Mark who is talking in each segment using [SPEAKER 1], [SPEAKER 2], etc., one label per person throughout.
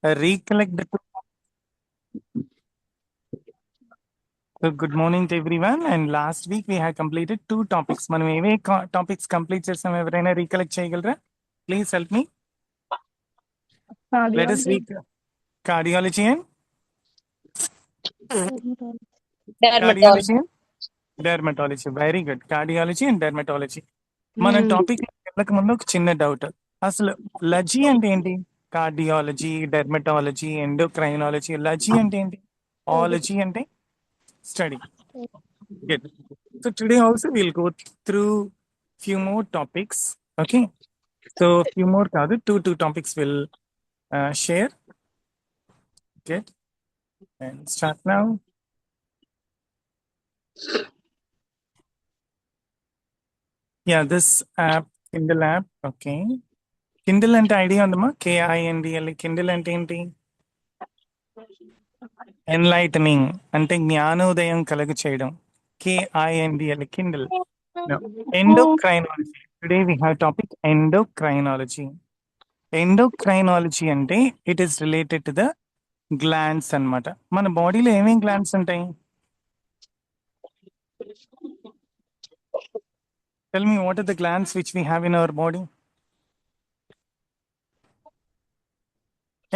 [SPEAKER 1] recollect the. So good morning to everyone. And last week we had completed 2 topics. మనం ఏవే topics complete చేసాం ఎవరైనా recollect చేయగలరా? Please help me. Let us read cardiology and
[SPEAKER 2] Dermatology.
[SPEAKER 1] dermatology. Very good. Cardiology and dermatology. మన topic వెళ్ళక ముందు ఒక చిన్న డౌట్. అసలు లజీ అంటే ఏంటి? Cardiology, dermatology, endocrinology. లజీ అంటే ఏంటి? ఆలజీ అంటే study. Good. So today also we'll go through few more topics. Okay. So few more kaadu, two topics will share. Okay. And start now. Yeah, this app, Kindle app. Okay. Kindle అంటే idea ఉందమ్మా? KINDL. Kindle అంటే ఏంటి? Enlightening అంటే జ్ఞానోదయం కలుగ చేయడం. KINDL, Kindle. No. Endocrinology. Today we have topic endocrinology. Endocrinology అంటే it is related to the glands అన్నమాట. మన బాడీలో ఏమేం గ్లాండ్స్ ఉంటాయి? Tell me what are the glands which we have in our body?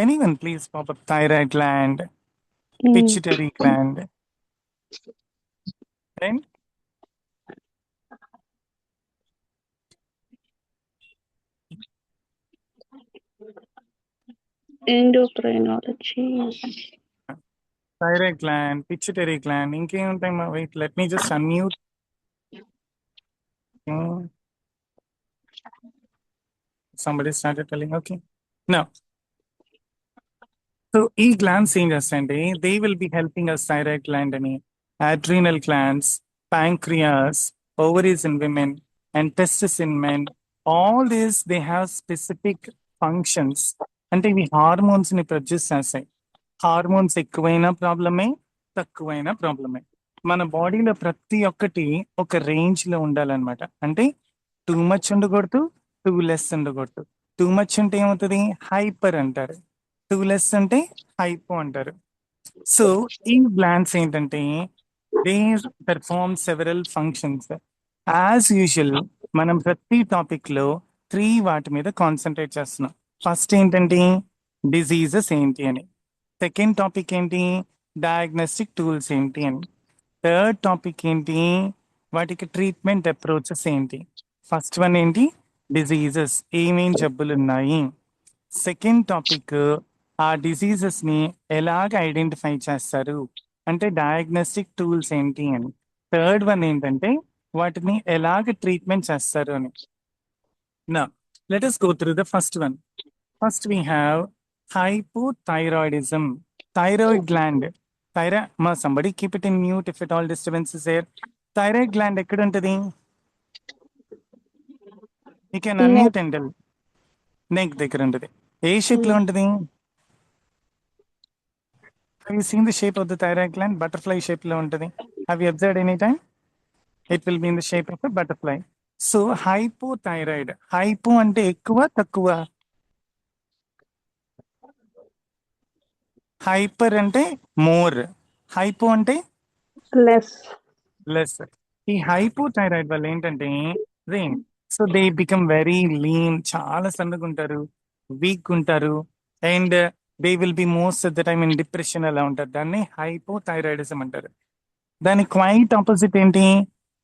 [SPEAKER 1] Anyone please pop up. Thyroid gland, pituitary gland, and
[SPEAKER 2] Endocrinology.
[SPEAKER 1] Thyroid gland, pituitary gland, ఇంకేం ఉంటాయి? Wait, let me just unmute. Somebody started telling. Okay. Now, so ఈ glands ఏం చేస్తాయంటే they will be helping us. Thyroid gland అని, adrenal glands, pancreas, ovaries in women, and testes in men. All these they have specific functions. అంటే ఇవి hormones ని produce చేస్తాయి. Hormones ఎక్కువైనా ప్రాబ్లమే, తక్కువైనా ప్రాబ్లమే. మన బాడీలో ప్రతి ఒక్కటి ఒక రేంజ్ లో ఉండాలన్నమాట. అంటే టూ మచ్ ఉండకూడదు, టూ లెస్ ఉండకూడదు. టూ మచ్ అంటే ఏమవుతుంది? హైపర్ అంటారు. టూ లెస్ అంటే హైపో అంటారు. సో ఈ గ్లాండ్స్ ఏంటంటే they perform several functions. As usual మనం ప్రతి టాపిక్ లో 3 వాటి మీద కాన్సన్ట్రేట్ చేస్తున్నాం. ఫస్ట్ ఏంటంటే డిజీజెస్ ఏంటి అని. సెకండ్ టాపిక్ ఏంటి? డయాగ్నోస్టిక్ టూల్స్ ఏంటి అని. థర్డ్ టాపిక్ ఏంటి? వాటికి ట్రీట్మెంట్ అప్రోచెస్ ఏంటి. ఫస్ట్ వన్ ఏంటి? డిజీజెస్, ఏమేం జబ్బులు ఉన్నాయి. సెకండ్ టాపిక్ ఆ డిసీజెస్ ని ఎలాగ ఐడెంటిఫై చేస్తారు అంటే డయాగ్నోస్టిక్ టూల్స్ ఏంటి అని. థర్డ్ వన్ ఏంటంటే వాటిని ఎలాగ ట్రీట్మెంట్ చేస్తారు అని. నా let us go through the first one. First we have hypothyroidism. Thyroid gland. Somebody keep it in mute if at all disturbance is there. Thyroid gland ఎక్కడ ఉంటుంది? You can unmute and tell. Neck దగ్గర ఉంటుంది. ఏ shape లో ఉంటుంది? Have you seen the shape of the thyroid gland? Butterfly shape lo untadi. Have you observed any time? It will be in the shape of a butterfly. So hypothyroid. Hypo ante ekkuva takkuva. Hyper ante more. Hypo ante
[SPEAKER 2] Less.
[SPEAKER 1] less. ఈ hypothyroid వల్ల ఏంటంటే rain, so they become very lean, చాలా సన్నగా ఉంటారు, week ఉంటారు, and they will be most of the time in depression అలా ఉంటారు. దాన్ని హైపోథైరాయిడిజం అంటారు. దాని క్వైట్ ఆపోజిట్ ఏంటి?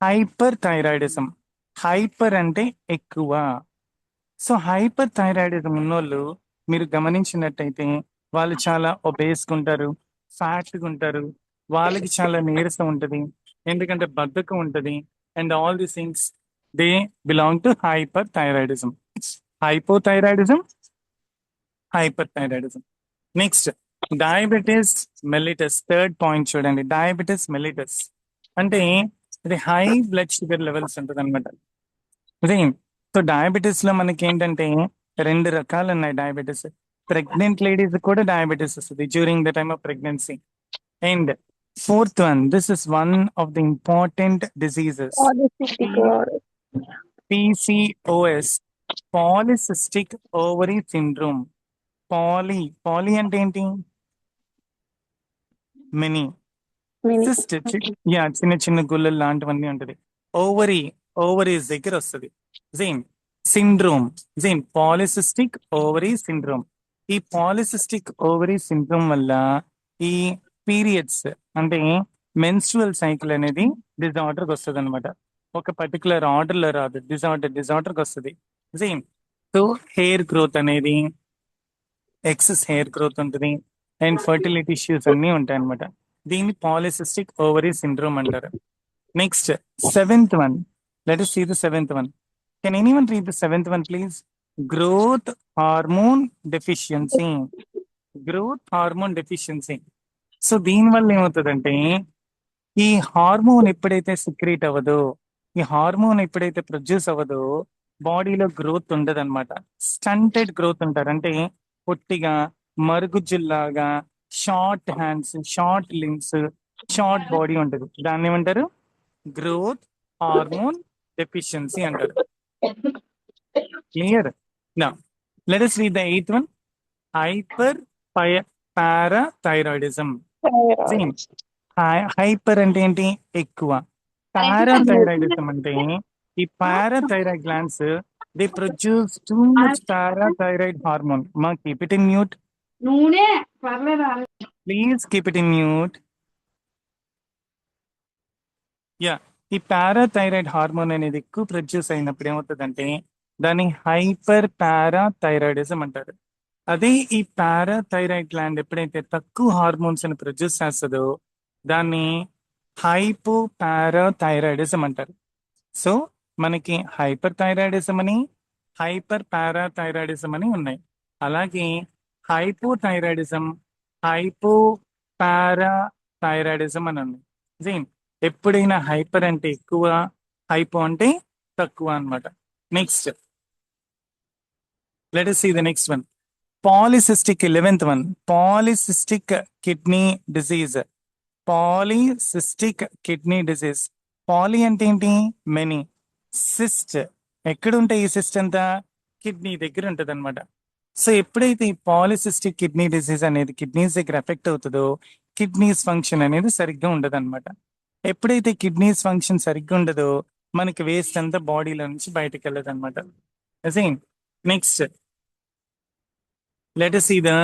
[SPEAKER 1] Hyper thyroidism. హైపర్ అంటే ఎక్కువ. సో హైపర్ థైరాయిడిజం ఉన్నోళ్ళు మీరు గమనించినట్టయితే వాళ్ళు చాలా ఒబేస్గా ఉంటారు, ఫ్యాట్గా ఉంటారు, వాళ్ళకి చాలా నీరసం ఉంటుంది, ఎందుకంటే బద్ధకం ఉంటుంది. And all the things they belong to hyper thyroidism. Hypothyroidism, hyper thyroidism. Next diabetes mellitus. Third point చూడండి, డయాబెటీస్ మెల్లిటస్ అంటే ఇది హై బ్లడ్ షుగర్ లెవెల్స్ ఉంటుంది అనమాట. అదే సో డయాబెటీస్ లో మనకి ఏంటంటే 2 రకాలు ఉన్నాయి డయాబెటీస్. ప్రెగ్నెంట్ లేడీస్ కూడా డయాబెటీస్ వస్తుంది during the time of pregnancy. And fourth one, this is one of the important diseases, PCOS, polycystic ovary syndrome. Poly అంటే ఏంటి? మెనీ.
[SPEAKER 2] Many.
[SPEAKER 1] సిస్ట్ యా, చిన్న చిన్న గుల్లలు లాంటివన్నీ ఉంటది. ఓవరీస్ దగ్గర వస్తుంది. Same syndrome, same polycystic ovary syndrome. ఈ polycystic ovary syndrome వల్ల ఈ పీరియడ్స్ అంటే మెన్స్ట్రువల్ సైకిల్ అనేది డిజార్డర్కి వస్తుంది అనమాట. ఒక పర్టికులర్ ఆర్డర్ లో రాదు, డిజార్డర్కి వస్తుంది. సేమ్ సో హెయిర్ గ్రోత్ అనేది, ఎక్సెస్ హెయిర్ గ్రోత్ ఉంటుంది, అండ్ ఫర్టిలిటీ ఇష్యూస్ అన్నీ ఉంటాయి అనమాట. దీన్ని పాలిసిస్టిక్ ఓవరీ సిండ్రోమ్ అంటారు. Next seventh one, let us see the seventh one. Can anyone read the seventh one, please? Growth hormone deficiency. Growth hormone deficiency. So దీనివల్ల ఏమవుతుందంటే, ఈ hormone ఎప్పుడైతే సిక్రీట్ అవ్వదో, ఈ హార్మోన్ ఎప్పుడైతే ప్రొడ్యూస్ అవ్వదో, బాడీలో గ్రోత్ ఉండదు అనమాట. స్టంటెడ్ గ్రోత్ ఉంటారు, అంటే పొట్టిగా, మరుగుజ్జుల్లాగా, short hands, short links, short body ఉంటుంది. దాన్ని ఏమంటారు? గ్రోత్ హార్మోన్ డెఫిషియన్సీ అంటారు. క్లియర్? నా let us read the eighth one. Hyper parathyroidism. Same hyper అంటే ఏంటి? ఎక్కువ. పారాథైరాయిడిజం అంటే ఈ parathyroid glands they produce too much parathyroid hormone. మా కీప్ ఇట్ ఇన్ మ్యూట్,
[SPEAKER 2] నూనె పర్లేదా?
[SPEAKER 1] Please keep it in mute. Yeah, ఈ పారాథైరాయిడ్ హార్మోన్ అనేది ఎక్కువ ప్రొడ్యూస్ అయినప్పుడు ఏమవుతుందంటే దాన్ని హైపర్ పారాథైరాయిడిజం అంటారు. అదే ఈ పారాథైరాయిడ్ గ్లాండ్ ఎప్పుడైతే తక్కువ హార్మోన్స్ ని ప్రొడ్యూస్ చేస్తుందో దాన్ని హైపో పారాథైరాయిడిజం అంటారు. సో మనకి హైపర్ థైరాయిడిజం అని, హైపర్ పారాథైరాయిడిజం అని ఉన్నాయి. అలాగే హైపోథైరాయిడిజం, హైపో పారాథైరాయిడిజం అని ఉన్నాయి. సేమ్ ఎప్పుడైనా హైపర్ అంటే ఎక్కువ, హైపో అంటే తక్కువ అన్నమాట. Next let us see the next one. Polycystic 11th one. Polycystic kidney disease. Polycystic kidney disease. Poly అంటే ఏంటి? మెనీ. సిస్ట్ ఎక్కడ ఉంటాయి? ఈ సిస్ట్ అంతా కిడ్నీ దగ్గర ఉంటుంది అనమాట. సో ఎప్పుడైతే ఈ పాలిసిస్టిక్ కిడ్నీ డిసీజ్ అనేది కిడ్నీస్ దగ్గర ఎఫెక్ట్ అవుతుందో కిడ్నీస్ ఫంక్షన్ అనేది సరిగ్గా ఉండదు అనమాట. ఎప్పుడైతే కిడ్నీస్ ఫంక్షన్ సరిగ్గా ఉండదో మనకి వేస్ట్ అంతా బాడీలో నుంచి బయటకు వెళ్ళదు అనమాట. Next let us see the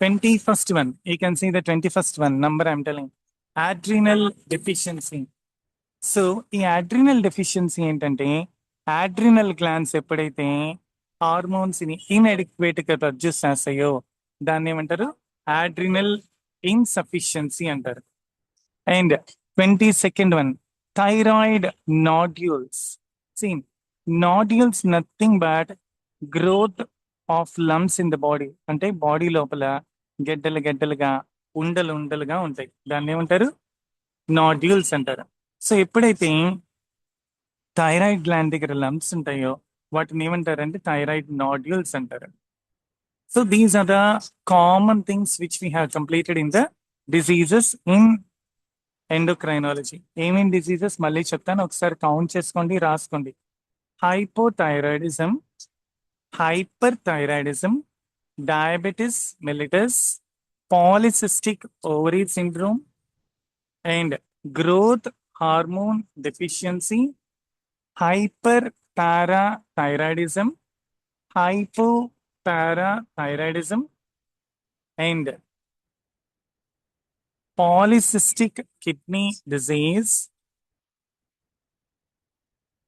[SPEAKER 1] 21st one. You can see the 21st one number I'm telling. Adrenal deficiency. So ఈ అడ్రినల్ డెఫిషియన్సీ ఏంటంటే, అడ్రినల్ గ్లాండ్స్ ఎప్పుడైతే హార్మోన్స్ ని ఇన్అడిక్వేట్ గా ప్రొడ్యూస్ చేస్తాయో దాన్ని ఏమంటారు? అడ్రినల్ ఇన్సఫిషియన్సీ అంటారు. And 22nd one, thyroid nodules. Seen nodules nothing but growth of lumps in the body. అంటే బాడీ లోపల గెడ్డలుగా ఉండలుగా ఉంటాయి. దాన్ని ఏమంటారు? నాడ్యూల్స్ అంటారు. సో ఎప్పుడైతే థైరాయిడ్ గ్లాండ్ దగ్గర లమ్స్ ఉంటాయో వాటిని ఏమంటారంటే థైరాయిడ్ నాడ్యూల్స్ అంటారు. So these are the common things which we have completed in the diseases in endocrinology. ఏమేమి డిసీజెస్ మళ్ళీ చెప్తాను, ఒకసారి కౌంట్ చేసుకోండి, రాసుకోండి. Hypothyroidism, hyperthyroidism, diabetes mellitus, polycystic ovary syndrome, and growth hormone deficiency, hyperparathyroidism, hypoparathyroidism, and polycystic kidney disease,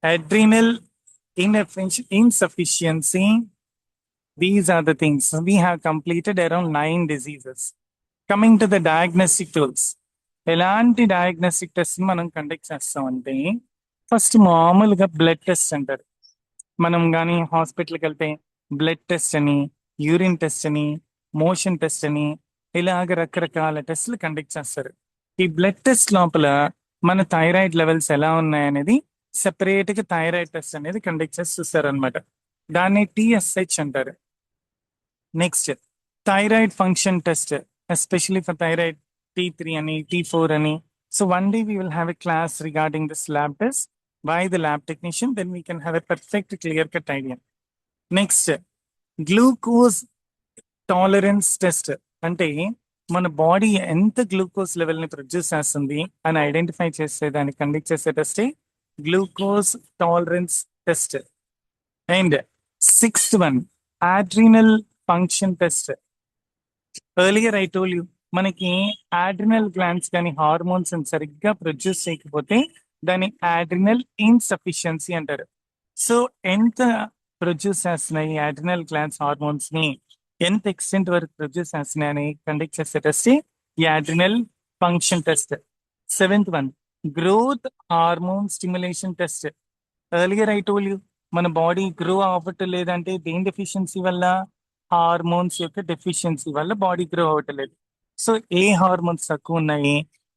[SPEAKER 1] adrenal insufficiency. These are the things. We have completed around 9 diseases. Coming to the diagnostic tools. ఎలాంటి diagnostic test మనం conduct చేస్తామంటే, first మామూలుగా blood test అంటారు. మనం కానీ హాస్పిటల్కి వెళ్తే blood test అని, యూరిన్ టెస్ట్ అని, మోషన్ టెస్ట్ అని ఇలాగ రకరకాల టెస్ట్లు కండక్ట్ చేస్తారు. ఈ బ్లడ్ టెస్ట్ లోపల మన థైరాయిడ్ లెవెల్స్ ఎలా ఉన్నాయనేది సెపరేట్ గా థైరాయిడ్ టెస్ట్ అనేది కండక్ట్ చేసి చూస్తారు అనమాట. దాన్ని TSH అంటారు. Next thyroid function test, especially for thyroid T3 అని, T4 అని. So one day we will have a class regarding this lab test by the lab technician, then we can have a perfect clear cut idea. Next glucose tolerance test అంటే మన body ఎంత glucose level ని produce చేస్తుంది అని identify చేసేదాన్ని conduct చేసే test glucose tolerance test. And sixth one adrenal function test. Earlier I told you, మనకి adrenal glands కానీ హార్మోన్స్ సరిగ్గా ప్రొడ్యూస్ చేయకపోతే దాన్ని ఆడ్రినల్ ఇన్సఫిషియన్సీ అంటారు. సో ఎంత ప్రొడ్యూస్ చేస్తున్నాయి ఆడ్రినల్ గ్లాండ్స్ హార్మోన్స్ ని, ఎంత ఎక్స్టెంట్ వరకు ప్రొడ్యూస్ చేస్తున్నాయి అని కండక్ట్ చేసే టెస్ట్ ఈ adrenal function test. Seventh one growth hormone stimulation test. Earlier I told you, మన బాడీ గ్రో అవ్వటం లేదంటే దేని డెఫిషియన్సీ వల్ల? హార్మోన్స్ యొక్క డెఫిషియన్సీ వల్ల బాడీ గ్రో అవ్వట్లేదు. సో ఏ హార్మోన్స్ తక్కువ ఉన్నాయి,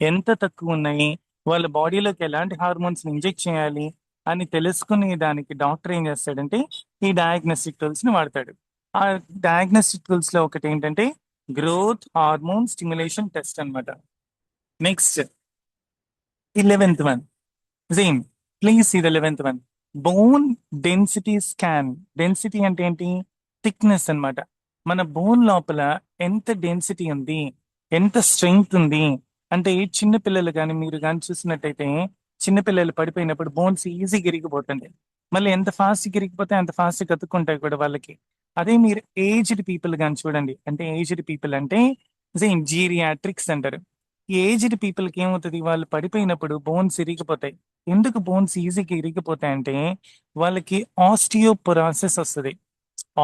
[SPEAKER 1] ఎంత తక్కువ ఉన్నాయి, వాళ్ళ బాడీలోకి ఎలాంటి హార్మోన్స్ ఇంజెక్ట్ చేయాలి అని తెలుసుకునే దానికి డాక్టర్ ఏం చేస్తాడంటే ఈ డయాగ్నోస్టిక్ టూల్స్ ని వాడతాడు. ఆ డయాగ్నోస్టిక్ టూల్స్ లో ఒకటి ఏంటంటే గ్రోత్ హార్మోన్ స్టిమ్యులేషన్ టెస్ట్ అన్నమాట. Next 11th one, same, please see the 11th one, bone density scan. Density అంటే ఏంటి? థిక్నెస్ అన్నమాట. మన బోన్ లోపల ఎంత డెన్సిటీ ఉంది, ఎంత స్ట్రెంగ్త్ ఉంది అంటే చిన్న పిల్లలు కానీ మీరు కానీ చూసినట్టయితే చిన్నపిల్లలు పడిపోయినప్పుడు బోన్స్ ఈజీగా ఇరిగిపోతుంది. మళ్ళీ ఎంత ఫాస్ట్ ఇరిగిపోతే అంత ఫాస్ట్ కతుక్కుంటాయి కూడా వాళ్ళకి. అదే మీరు ఏజ్డ్ పీపుల్ కానీ చూడండి, అంటే ఏజ్డ్ పీపుల్ అంటే సేమ్ జీరియాట్రిక్స్ అంటారు. ఈ ఏజ్డ్ పీపుల్ కి ఏమవుతుంది, వాళ్ళు పడిపోయినప్పుడు బోన్స్ ఇరిగిపోతాయి. ఎందుకు బోన్స్ ఈజీగా ఇరిగిపోతాయి అంటే వాళ్ళకి ఆస్టియోపొరాసిస్ వస్తుంది.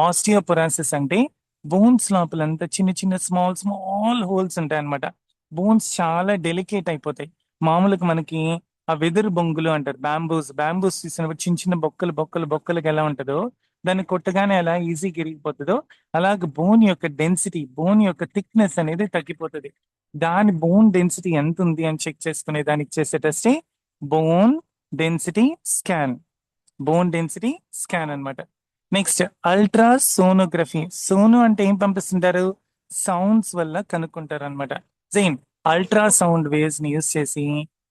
[SPEAKER 1] ఆస్టియోపొరాసిస్ అంటే బోన్స్ లోపలంతా చిన్న చిన్న స్మాల్ స్మాల్ హోల్స్ ఉంటాయి అనమాట. బోన్స్ చాలా డెలికేట్ అయిపోతాయి. మామూలుగా మనకి ఆ వెదురు బొంగులు అంటారు, బ్యాంబూస్ తీసినప్పుడు చిన్న చిన్న బొక్కలు బొక్కలు బొక్కలుగా ఎలా ఉంటుందో, దాన్ని కొట్టగానే ఎలా ఈజీగా ఇరిగిపోతుందో అలాగే బోన్ యొక్క డెన్సిటీ, బోన్ యొక్క థిక్నెస్ అనేది తగ్గిపోతుంది. దాని బోన్ డెన్సిటీ ఎంత ఉంది అని చెక్ చేసుకునే దానికి చేసే టెస్టే bone density scan. Bone density scan అన్నమాట. Next ultra sonography. సోను అంటే ఏం పంపిస్తుంటారు? సౌండ్స్ వల్ల కనుక్కుంటారు అనమాట. సేమ్ అల్ట్రా సౌండ్ వేవ్స్ ని యూస్ చేసి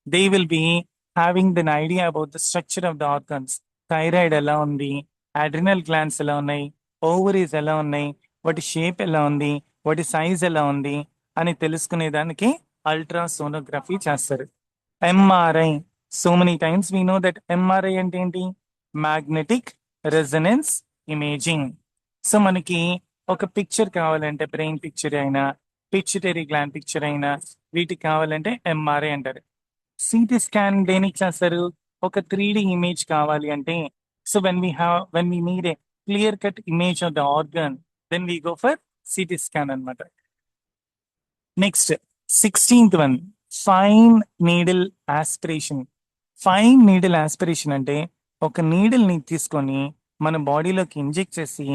[SPEAKER 1] they will be having then idea about the structure of the organs. Thyroid ఎలా ఉంది, అడ్రినల్ గ్లాండ్స్ ఎలా ఉన్నాయి, ఓవరీస్ ఎలా ఉన్నాయి, వాటి షేప్ ఎలా ఉంది, వాటి సైజ్ ఎలా ఉంది అని తెలుసుకునే దానికి అల్ట్రా సోనోగ్రఫీ చేస్తారు. MRI. So many times we know that MRI అంటే ఏంటి? Magnetic resonance imaging. సో మనకి ఒక పిక్చర్ కావాలంటే బ్రెయిన్ పిక్చర్ అయినా పిచ్యుటరీ గ్లాండ్ పిక్చర్ అయినా వీటికి కావాలంటే ఎంఆర్ఐ అంటారు. సిటీ స్కాన్ దేనికి చేస్తారు? ఒక 3D ఇమేజ్ కావాలి అంటే, so when we need a clear cut image of the organ then we go for CT scan అన్నమాట. Next 16th one, fine needle aspiration. Fine needle aspiration అంటే ఒక needle ని తీసుకొని మన బాడీలోకి ఇంజెక్ట్ చేసి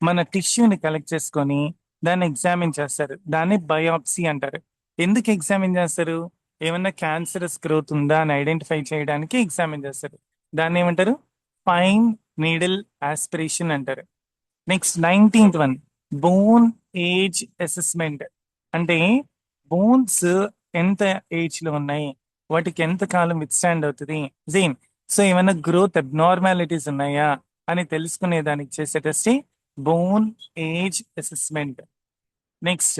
[SPEAKER 1] మన టిష్యూని కలెక్ట్ చేసుకొని దాన్ని ఎగ్జామిన్ చేస్తారు. దాన్ని బయాప్సీ అంటారు. ఎందుకు ఎగ్జామిన్ చేస్తారు? ఏమన్నా క్యాన్సరస్ గ్రోత్ ఉందా అని ఐడెంటిఫై చేయడానికి ఎగ్జామిన్ చేస్తారు. దాన్ని ఏమంటారు? ఫైన్ నీడిల్ ఆస్పిరేషన్ అంటారు. Next 19th one, bone age assessment. అంటే బోన్స్ ఎంత ఏజ్ లో ఉన్నాయి, వాటికి ఎంత కాలం విత్స్టాండ్ అవుతుంది, సేమ్. సో ఏమైనా గ్రోత్ అబ్నార్మాలిటీస్ ఉన్నాయా అని తెలుసుకునే దానికి చేసే test bone age assessment. Next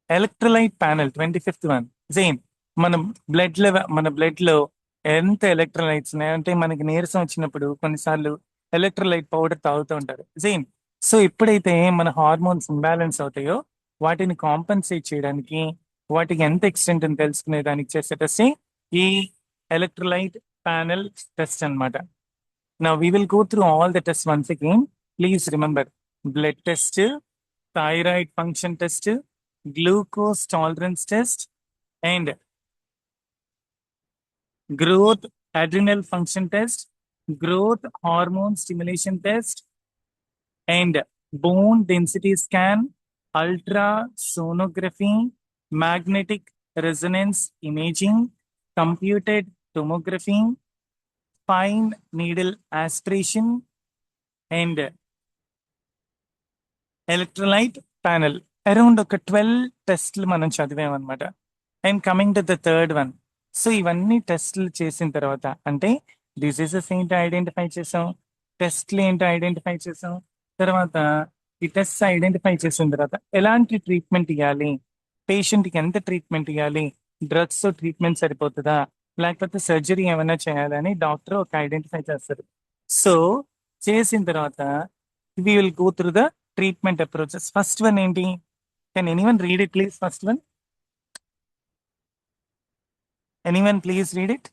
[SPEAKER 1] electrolyte panel 25th one, same. మన బ్లడ్ లో ఎంత ఎలక్ట్రోలైట్స్ ఉన్నాయి అంటే మనకి నీరసం వచ్చినప్పుడు కొన్నిసార్లు ఎలక్ట్రోలైట్ పౌడర్ తాగుతూ ఉంటారు, సేమ్. సో ఎప్పుడైతే మన హార్మోన్స్ ఇంబ్యాలెన్స్ అవుతాయో వాటిని కాంపన్సేట్ చేయడానికి వాటికి ఎంత ఎక్స్టెంట్ అని తెలుసుకునే దానికి చేసే టెస్ట్ ఈ ఎలక్ట్రోలైట్ ప్యానెల్ టెస్ట్ అన్నమాట. Now we will go through all the tests once again. Please remember blood test, thyroid function test, glucose tolerance test, and growth adrenal function test, growth hormone stimulation test, and bone density scan, ultrasonography, magnetic resonance imaging, computed tomography, fine needle aspiration, and electrolyte panel. Around ఒక 12 టెస్ట్లు మనం చదివామన్నమాట. And coming to the third one. So ఇవన్నీ టెస్ట్లు చేసిన తర్వాత అంటే diseases ఏంటి ఐడెంటిఫై చేసాం, టెస్ట్లు ఏంటో ఐడెంటిఫై చేసాం. తర్వాత ఈ టెస్ట్ ఐడెంటిఫై చేసిన తర్వాత ఎలాంటి ట్రీట్మెంట్ ఇవ్వాలి, పేషెంట్కి ఎంత ట్రీట్మెంట్ ఇవ్వాలి, డ్రగ్స్ ట్రీట్మెంట్ సరిపోతుందా, లేకపోతే సర్జరీ ఏమైనా చేయాలని డాక్టర్ ఒక ఐడెంటిఫై చేస్తారు. సో చేసిన తర్వాత we will go through the treatment approaches. First one ఏంటి? Can anyone read it please? First one, anyone please read it.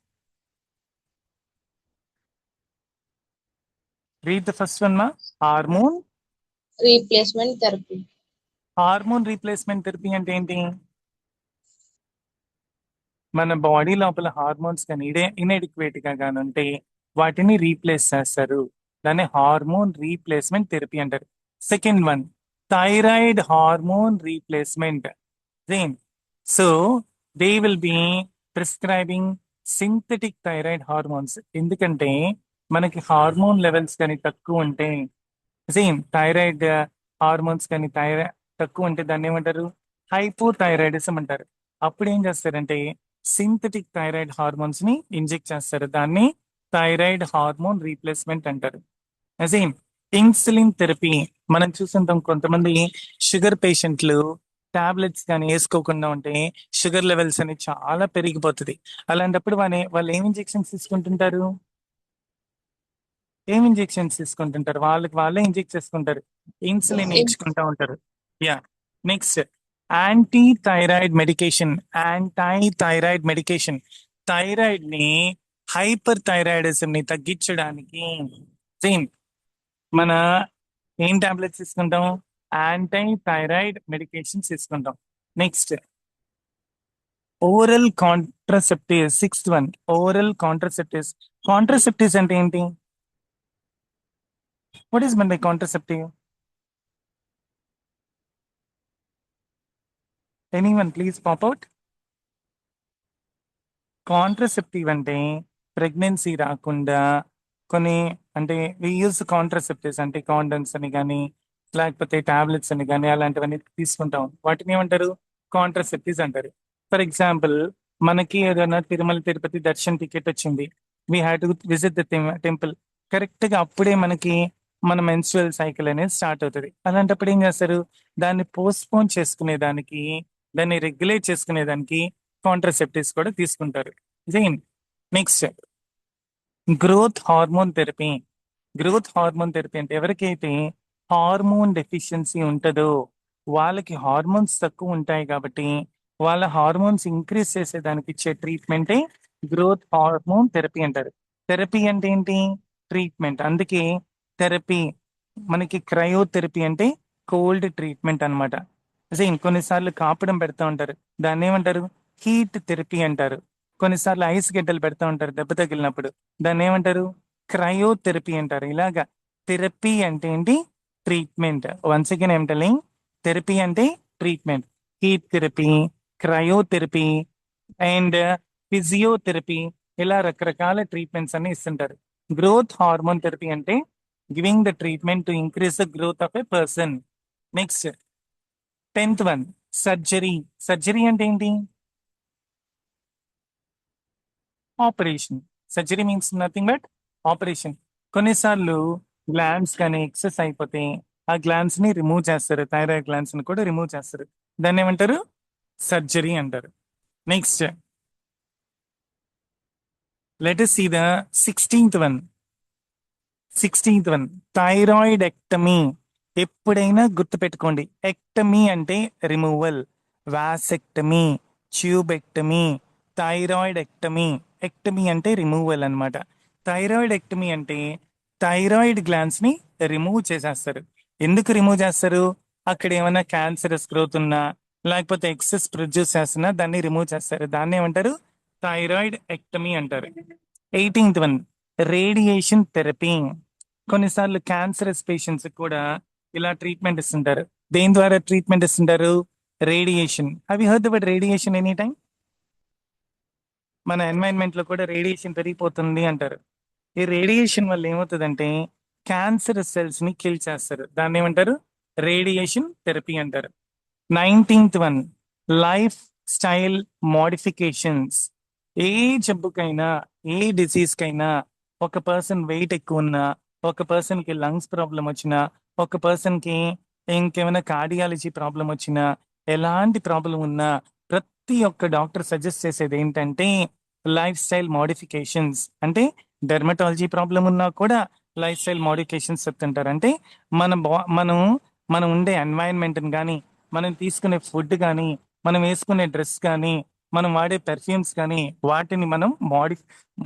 [SPEAKER 1] Read the first one మా. Hormone
[SPEAKER 3] replacement therapy.
[SPEAKER 1] Hormone replacement therapy అంటే ఏంటి? మన body లోపల hormones కానీ inadequate గా కానీ ఉంటే వాటిని రీప్లేస్ చేస్తారు. దాన్ని హార్మోన్ రీప్లేస్మెంట్ థెరపీ అంటారు. Second one, thyroid hormone replacement. Same. So they will B prescribing synthetic thyroid hormones. ఎందుకంటే మనకి హార్మోన్ లెవెల్స్ కానీ తక్కువ ఉంటే, సేమ్ థైరాయిడ్ హార్మోన్స్ కానీ తక్కువ ఉంటే దాన్ని ఏమంటారు? హైపోథైరాయిడిజం అంటారు. అప్పుడు ఏం చేస్తారంటే సింథటిక్ థైరాయిడ్ హార్మోన్స్ ని ఇంజెక్ట్ చేస్తారు. దాన్ని థైరాయిడ్ హార్మోన్ రీప్లేస్మెంట్ అంటారు. సేమ్ ఇన్సులిన్ థెరపీ మనం చూస్తుంటాం. కొంతమంది షుగర్ పేషెంట్లు టాబ్లెట్స్ కానీ వేసుకోకుండా ఉంటే షుగర్ లెవెల్స్ అని చాలా పెరిగిపోతుంది. అలాంటప్పుడు వాళ్ళు ఏం ఇంజెక్షన్స్ తీసుకుంటుంటారు? ఏం ఇంజెక్షన్స్ తీసుకుంటుంటారు? వాళ్ళే ఇంజెక్ట్ చేసుకుంటారు, ఇన్సులిన్ ఇచ్చుకుంటా ఉంటారు. Yeah. Next, anti thyroid medication. Thyroid ని, హైపర్ థైరాయిడిజం ని తగ్గించడానికి సేమ్ మన ఏం టాబ్లెట్స్ తీసుకుంటాం? యాంటీ థైరాయిడ్ మెడికేషన్స్ తీసుకుంటాం. Next, oral contraceptives. Sixth one, oral contraceptives. Contraceptives అంటే ఏంటి? What is mean by contraceptive? Anyone please pop out. Contraceptive అంటే ప్రెగ్నెన్సీ రాకుండా కొన్ని, అంటే వి యూస్ కాంట్రసెప్టివ్స్ అంటే కాండమ్స్ అని కానీ లేకపోతే టాబ్లెట్స్ అని కానీ అలాంటివన్నీ తీసుకుంటాం. వాటిని ఏమంటారు? కాంట్రసెప్టివ్స్ అంటారు. ఫర్ ఎగ్జాంపుల్, మనకి ఏదైనా తిరుమల తిరుపతి దర్శన్ టికెట్ వచ్చింది, we had to visit the temple. Correct గా అప్పుడే మనకి మన మెన్స్ట్రువల్ సైకిల్ అనేది స్టార్ట్ అవుతుంది. అలాంటప్పుడు ఏం చేస్తారు? దాన్ని పోస్ట్పోన్ చేసుకునేదానికి, దాన్ని రెగ్యులేట్ చేసుకునేదానికి కాంట్రసెప్టివ్స్ కూడా తీసుకుంటారు. Next, growth hormone therapy. Growth hormone therapy అంటే ఎవరికైతే హార్మోన్ డెఫిషియన్సీ ఉంటుందో, వాళ్ళకి హార్మోన్స్ తక్కువ ఉంటాయి కాబట్టి వాళ్ళ హార్మోన్స్ ఇంక్రీజ్ చేసేదానికి ఇచ్చే ట్రీట్మెంటే గ్రోత్ హార్మోన్ థెరపీ అంటారు. థెరపీ అంటే ఏంటి? ట్రీట్మెంట్. అందుకే థెరపీ మనకి క్రయోథెరపీ అంటే కోల్డ్ ట్రీట్మెంట్ అనమాట. సేమ్ కొన్నిసార్లు కాపడం పెడతా ఉంటారు, దాన్ని ఏమంటారు? హీట్ థెరపీ అంటారు. కొన్నిసార్లు ఐస్ గడ్డలు పెడతా ఉంటారు దెబ్బ తగిలినప్పుడు, దాన్ని ఏమంటారు? క్రయోథెరపీ అంటారు. ఇలాగా థెరపీ అంటే ఏంటి? Treatment. Once again I'm telling, therapy అంటే treatment. Heat therapy, cryotherapy and physiotherapy, ఇలా రకరకాల ట్రీట్మెంట్స్ అన్ని ఇస్తుంటారు. గ్రోత్ హార్మోన్ థెరపీ అంటే giving the treatment to increase the growth of a person. Next, 10th one, surgery. Surgery అంటే ఏంటి? Operation. Surgery means nothing but operation. కొన్నిసార్లు glands కానీ excess అయిపోతే ఆ గ్లాండ్స్ ని రిమూవ్ చేస్తారు, థైరాయిడ్ గ్లాండ్స్ ని కూడా రిమూవ్ చేస్తారు. దాన్ని ఏమంటారు? సర్జరీ అంటారు. Next, let us see the 16th one. Thyroid ectomy. ఎప్పుడైనా గుర్తుపెట్టుకోండి, ఎక్టమీ అంటే removal, vasectomy, tubectomy, thyroid ectomy. Ectomy అంటే రిమూవల్ అన్నమాట. థైరాయిడ్ ఎక్టమీ అంటే థైరాయిడ్ గ్లాండ్స్ ని రిమూవ్ చేసేస్తారు. ఎందుకు రిమూవ్ చేస్తారు? అక్కడ ఏమైనా క్యాన్సరస్ గ్రోత్ ఉన్నా లేకపోతే ఎక్సెస్ ప్రొడ్యూస్ చేస్తున్నా దాన్ని రిమూవ్ చేస్తారు. దాన్ని ఏమంటారు? థైరాయిడ్ ఎక్టమీ అంటారు. 18th one, radiation therapy. కొన్నిసార్లు క్యాన్సరస్ పేషెంట్స్ కూడా ఇలా ట్రీట్మెంట్ ఇస్తుంటారు. దేని ద్వారా ట్రీట్మెంట్ ఇస్తుంటారు? రేడియేషన్. అవి heard but radiation any time. మన ఎన్వైరన్మెంట్ లో కూడా రేడియేషన్ పెరిగిపోతుంది అంటారు. ఈ రేడియేషన్ వల్ల ఏమవుతుందంటే క్యాన్సరస్ సెల్స్ ని కిల్ చేస్తారు. దాన్ని ఏమంటారు? రేడియేషన్ థెరపీ అంటారు. 19th one, life style modifications. ఏ జబ్బుకైనా, ఏ డిసీజ్ కైనా ఒక పర్సన్ వెయిట్ ఎక్కువ ఉన్నా ఒక పర్సన్ కి లంగ్స్ ప్రాబ్లం వచ్చినా, ఒక పర్సన్ కి ఇంకేమైనా కార్డియాలజీ ప్రాబ్లం వచ్చినా, ఎలాంటి ప్రాబ్లం ఉన్నా ప్రతి ఒక్క డాక్టర్ సజెస్ట్ చేసేది ఏంటంటే లైఫ్ స్టైల్ మోడిఫికేషన్స్. అంటే డెర్మటాలజీ ప్రాబ్లం ఉన్నా కూడా లైఫ్ స్టైల్ మోడిఫికేషన్స్ చెప్తుంటారు. అంటే మనం ఉండే ఎన్వైరన్మెంట్ కానీ, మనం తీసుకునే ఫుడ్ కానీ, మనం వేసుకునే డ్రెస్ కానీ, మనం వాడే పెర్ఫ్యూమ్స్ కానీ వాటిని మనం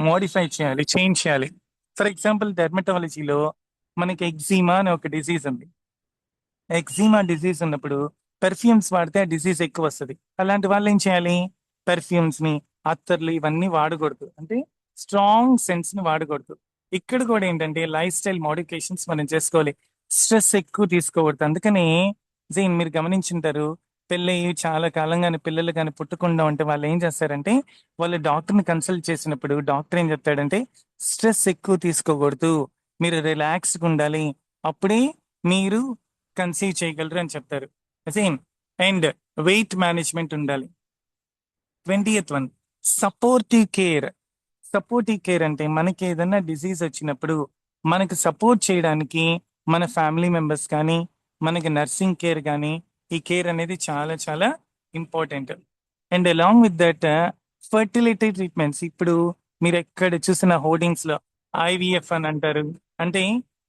[SPEAKER 1] మోడిఫై చేయాలి, చేంజ్ చేయాలి. ఫర్ ఎగ్జాంపుల్ డెర్మటాలజీలో మనకి ఎగ్జిమా అనే ఒక డిసీజ్ ఉంది. ఎగ్జిమా డిసీజ్ ఉన్నప్పుడు పెర్ఫ్యూమ్స్ వాడితే ఆ డిసీజ్ ఎక్కువ వస్తుంది. అలాంటి వాళ్ళు ఏం చేయాలి? పెర్ఫ్యూమ్స్ ని, అత్తర్లు ఇవన్నీ వాడకూడదు. అంటే స్ట్రాంగ్ సెన్స్ ని వాడకూడదు. ఇక్కడ కూడా ఏంటంటే లైఫ్ స్టైల్ మోడిఫికేషన్స్ మనం చేసుకోవాలి. స్ట్రెస్ ఎక్కువ తీసుకోకూడదు. అందుకని జైన్ మీరు గమనించుంటారు, పెళ్ళయి చాలా కాలంగానే పిల్లలు కానీ పుట్టకుండా ఉంటే వాళ్ళు ఏం చేస్తారంటే వాళ్ళు డాక్టర్ని కన్సల్ట్ చేసినప్పుడు డాక్టర్ ఏం చెప్తాడంటే స్ట్రెస్ ఎక్కువ తీసుకోకూడదు, మీరు రిలాక్స్గా ఉండాలి, అప్పుడే మీరు కన్సీవ్ చేయగలరు అని చెప్తారు. సేమ్. అండ్ వెయిట్ మేనేజ్మెంట్ ఉండాలి. 20th one, supportive care. Supportive care అంటే మనకి ఏదైనా డిసీజ్ వచ్చినప్పుడు మనకి సపోర్ట్ చేయడానికి మన ఫ్యామిలీ మెంబర్స్ కానీ, మనకి నర్సింగ్ కేర్ కానీ, ఈ కేర్ అనేది చాలా చాలా important. And along with that fertility treatments. ఇప్పుడు మీరు ఎక్కడ చూసిన హోర్డింగ్స్ లో ఐవిఎఫ్ అని అంటారు. అంటే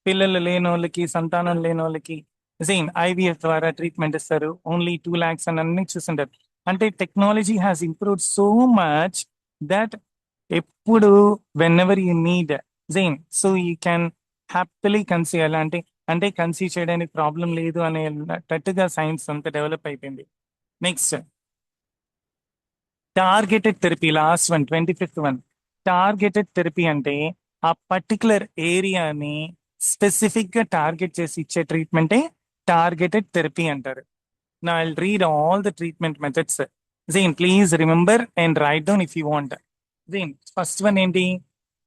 [SPEAKER 1] పిల్లలు లేని వాళ్ళకి, సంతానం లేని వాళ్ళకి సేమ్ ఐవిఎఫ్ ద్వారా ట్రీట్మెంట్ ఇస్తారు. ఓన్లీ 2 lakhs అని అన్ని చూస్తుంటారు. అంటే technology has improved so much that ఎప్పుడు వెన్ ఎవర్ యూ నీడ్ జైన్ so you can happily conceive. ఎలా అంటే అంటే కన్సీవ్ చేయడానికి ప్రాబ్లం లేదు అనేటట్టుగా సైన్స్ అంతా డెవలప్ అయిపోయింది. Next targeted therapy. Last one, 25th one. Targeted therapy అంటే ఆ పర్టికులర్ ఏరియాని స్పెసిఫిక్ గా టార్గెట్ చేసి ఇచ్చే ట్రీట్మెంటే టార్గెటెడ్ థెరపీ అంటారు. Now I'll read all the treatment methods. Zain, please remember and write down if you want. Zain, first one ఏంటి?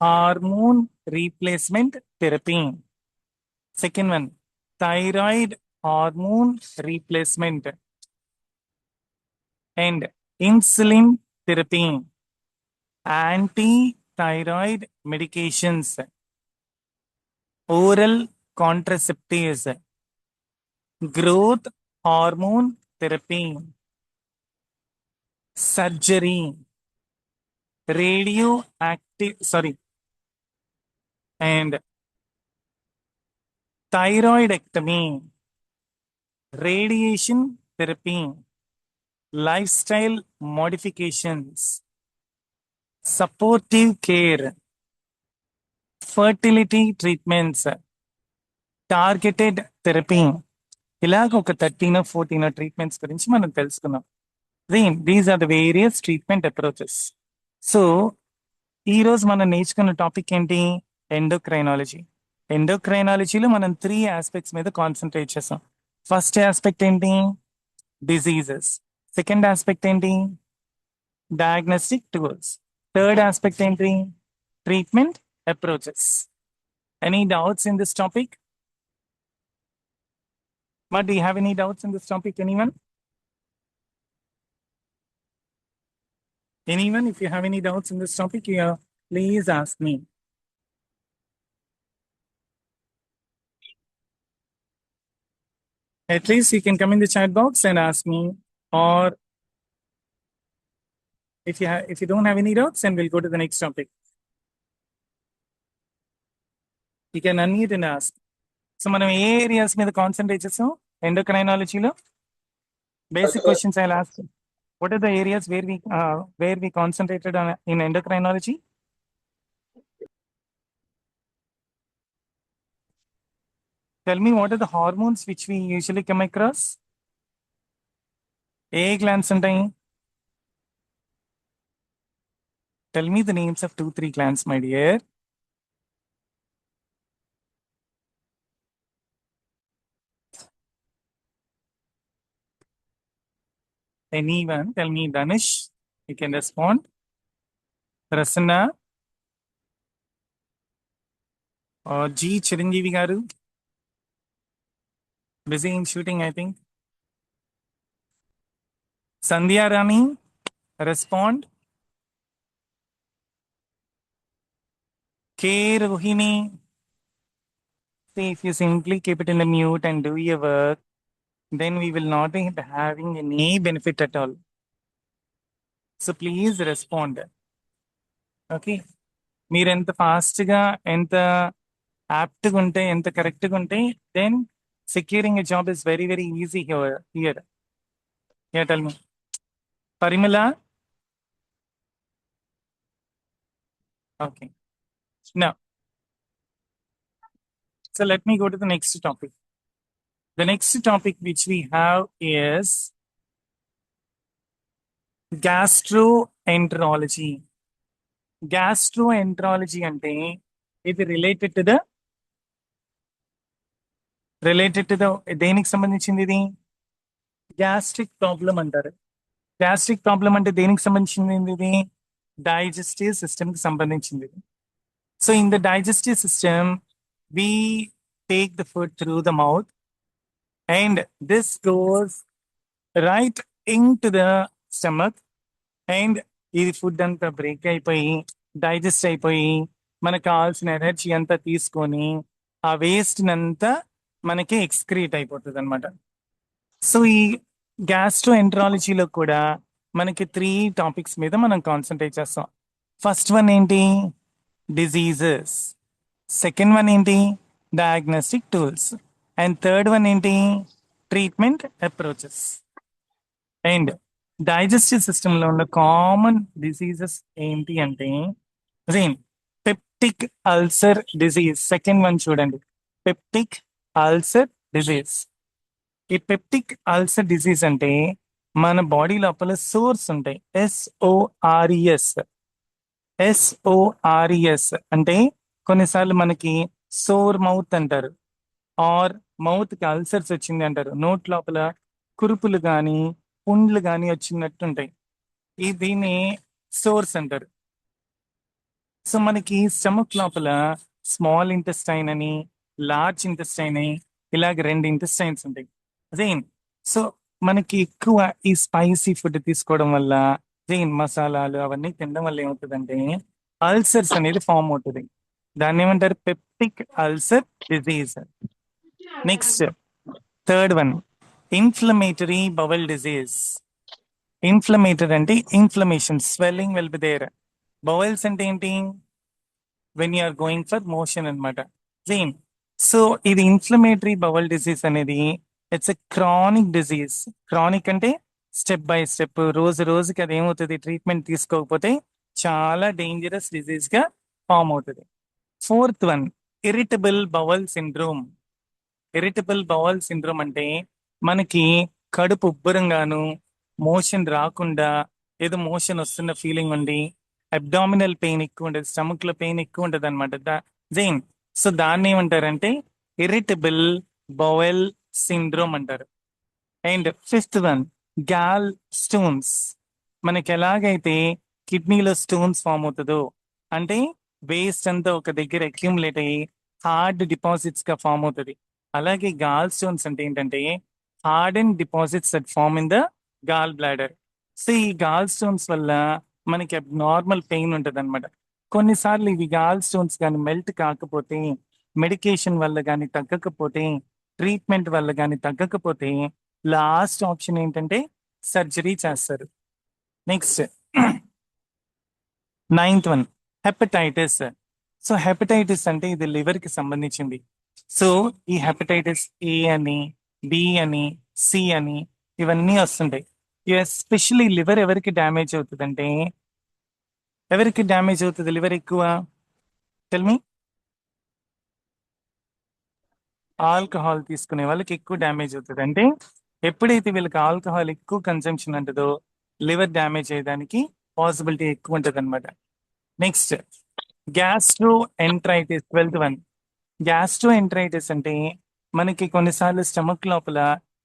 [SPEAKER 1] Hormone replacement therapy. Second one thyroid hormone replacement and insulin therapy, anti thyroid medications, oral contraceptives, growth hormone therapy, surgery, radioactive and thyroidectomy, radiation therapy, life style modifications, supportive care, fertility treatments, targeted therapy. ఇలాగ ఒక 13 or 14 treatments గురించి మనం తెలుసుకున్నాం. These are the various treatment approaches. So ఈరోజు మనం నేర్చుకున్న topic ఏంటి? Endocrinology. ఎండోక్రైనాలజీలో మనం 3 ఆస్పెక్ట్స్ మీద కాన్సన్ట్రేట్ చేస్తాం. ఫస్ట్ ఆస్పెక్ట్ ఏంటి? డిసీజెస్. సెకండ్ ఆస్పెక్ట్ ఏంటి? Diagnostic tools. థర్డ్ ఆస్పెక్ట్ ఏంటి? Treatment approaches. Any doubts in this topic? But do you have any doubts in this topic, anyone? Anyone, if you have any doubts in this topic, please ask me. At least you can come in the chat box and ask me, or if you don't have any doubts, then we'll go to the next topic. You can unmute and ask. So మనం ఏ areas మీద concentrate చేస్తాం ఎండోక్రైనాలజీలో? Basic questions I'll ask. What are the areas where we concentrated on in endocrinology? Tell me, what are the hormones which we usually come across? A glands ఉంటాయి? Tell me the names of 2-3 glands, my dear. Anyone? Tell me, Danish. You can respond. Prasanna or G. Chiranjeevi garu. Busy in shooting, I think. Sandhya Rani, respond. K. Rohini, if you simply keep it in the mute and do your work, then we will not be having any benefit at all. So please respond. Okay. మీరు ఎంత ఫాస్ట్గా ఎంత యాప్ట్గా ఉంటే ఎంత కరెక్ట్గా ఉంటే then securing a job is very very easy here. Yeah tell me Parimala. Okay. Now, so let me go to the next topic. The next topic which we have is gastroenterology. Gastroenterology అంటే ఇది related to దేనికి సంబంధించింది? ఇది gastric problem అంటారు. Gastric problem అంటే దేనికి సంబంధించింది? ఇది డైజెస్టివ్ సిస్టమ్ కి సంబంధించింది. So in the digestive system we take the food through the mouth and this goes right into the stomach and ఇది ఫుడ్ అంతా బ్రేక్ అయిపోయి డైజెస్ట్ అయిపోయి మనకు కావాల్సిన ఎనర్జీ అంతా తీసుకొని ఆ వేస్ట్ అంతా మనకి ఎక్స్క్రీట్ అయిపోతుంది అనమాట. సో ఈ గ్యాస్ట్రోఎంటరాలజీలో కూడా మనకి 3 టాపిక్స్ మీద మనం కాన్సన్ట్రేట్ చేస్తాం. ఫస్ట్ వన్ ఏంటి? డిజీజెస్. సెకండ్ వన్ ఏంటి? Diagnostic tools. And third one ఏంటి? Treatment approaches. అండ్ డైజెస్టివ్ సిస్టంలో ఉన్న కామన్ డిసీజెస్ ఏంటి అంటే peptic ulcer disease. Second one చూడండి, పెప్టిక్ అల్సర్ డిసీజ్. ఈ పెప్టిక్ అల్సర్ డిసీజ్ అంటే మన బాడీ లోపల సోర్స్ ఉంటాయి. SORES అంటే కొన్నిసార్లు మనకి సోర్ మౌత్ అంటారు, ఆర్ మౌత్ కి అల్సర్స్ వచ్చింది అంటారు. నోట్ లోపల కురుపులు కానీ పుండ్లు కానీ వచ్చినట్టు ఉంటాయి. దీన్ని సోర్స్ అంటారు. సో మనకి స్టమక్ లోపల స్మాల్ ఇంటెస్టైన్ అని, లార్జ్ ఇంటెస్టైన్ అని, ఇలాగ 2 ఇంటెస్టైన్స్ ఉంటాయి. సో మనకి ఎక్కువ ఈ స్పైసీ ఫుడ్ తీసుకోవడం వల్ల, మసాలాలు అవన్నీ తినడం వల్ల ఏమవుతుందంటే అల్సర్స్ అనేది ఫామ్ అవుతుంది. దాన్ని ఏమంటారు? Peptic ulcer disease. Next third one, inflammatory bowel disease. Inflammatory అంటే inflammation, swelling will be there. Bowels అంటే ఏంటి? When you are going for motion అనమాట. సో ఇది ఇన్ఫ్లమేటరీ బవల్ డిజీజ్ అనేది it's a chronic disease. Chronic అంటే step by step, రోజు రోజుకి అది ఏమవుతుంది, ట్రీట్మెంట్ తీసుకోకపోతే చాలా డేంజరస్ డిజీజ్ గా ఫామ్ అవుతుంది. Fourth one, irritable bowel syndrome. Irritable bowel syndrome అంటే మనకి కడుపు ఉబ్బరంగాను, మోషన్ రాకుండా, ఏదో మోషన్ వస్తున్న ఫీలింగ్ ఉండి, అబ్డామినల్ పెయిన్ ఎక్కువ ఉంటుంది, స్టమక్ లో పెయిన్ ఎక్కువ ఉంటుంది అనమాట. సో దాన్ని ఏమంటారంటే ఇరిటబుల్ బవల్ సిండ్రోమ్ అంటారు. And fifth one, gallstones. మనకి ఎలాగైతే కిడ్నీలో స్టోన్స్ ఫామ్ అవుతుందో, అంటే వేస్ట్ అంతా ఒక దగ్గర అక్యూములేట్ అయ్యి హార్డ్ డిపాజిట్స్ గా ఫామ్ అవుతుంది, అలాగే గాల్ స్టోన్స్ అంటే ఏంటంటే hard and deposits that form in the gallbladder. So ఈ గాల్ స్టోన్స్ వల్ల మనకి నార్మల్ పెయిన్ ఉంటుంది అనమాట. కొన్నిసార్లు ఇవి గాల్ స్టోన్స్ కానీ మెల్ట్ కాకపోతే, మెడికేషన్ వల్ల కానీ తగ్గకపోతే, ట్రీట్మెంట్ వల్ల కానీ తగ్గకపోతే లాస్ట్ ఆప్షన్ ఏంటంటే సర్జరీ చేస్తారు. Next ninth one, hepatitis. So hepatitis అంటే ఇది లివర్ కి సంబంధించింది. సో ఈ హెపటైటిస్ ఏ అని, బి అని, సి అని ఇవన్నీ వస్తుంటాయి. ఎస్పెషలీ లివర్ ఎవరికి డ్యామేజ్ అవుతుంది అంటే, ఎవరికి డ్యామేజ్ అవుతుంది లివర్ ఎక్కువ? Tell me. ఆల్కహాల్ తీసుకునే వాళ్ళకి ఎక్కువ డ్యామేజ్ అవుతుంది. అంటే ఎప్పుడైతే వీళ్ళకి ఆల్కహాల్ ఎక్కువ కన్సంప్షన్ ఉంటుందో లివర్ డ్యామేజ్ అయ్యేదానికి పాసిబిలిటీ ఎక్కువ ఉంటుంది అనమాట. Next gastro enteritis, 12th one. Gastro enteritis అంటే మనకి కొన్నిసార్లు స్టమక్ లోపల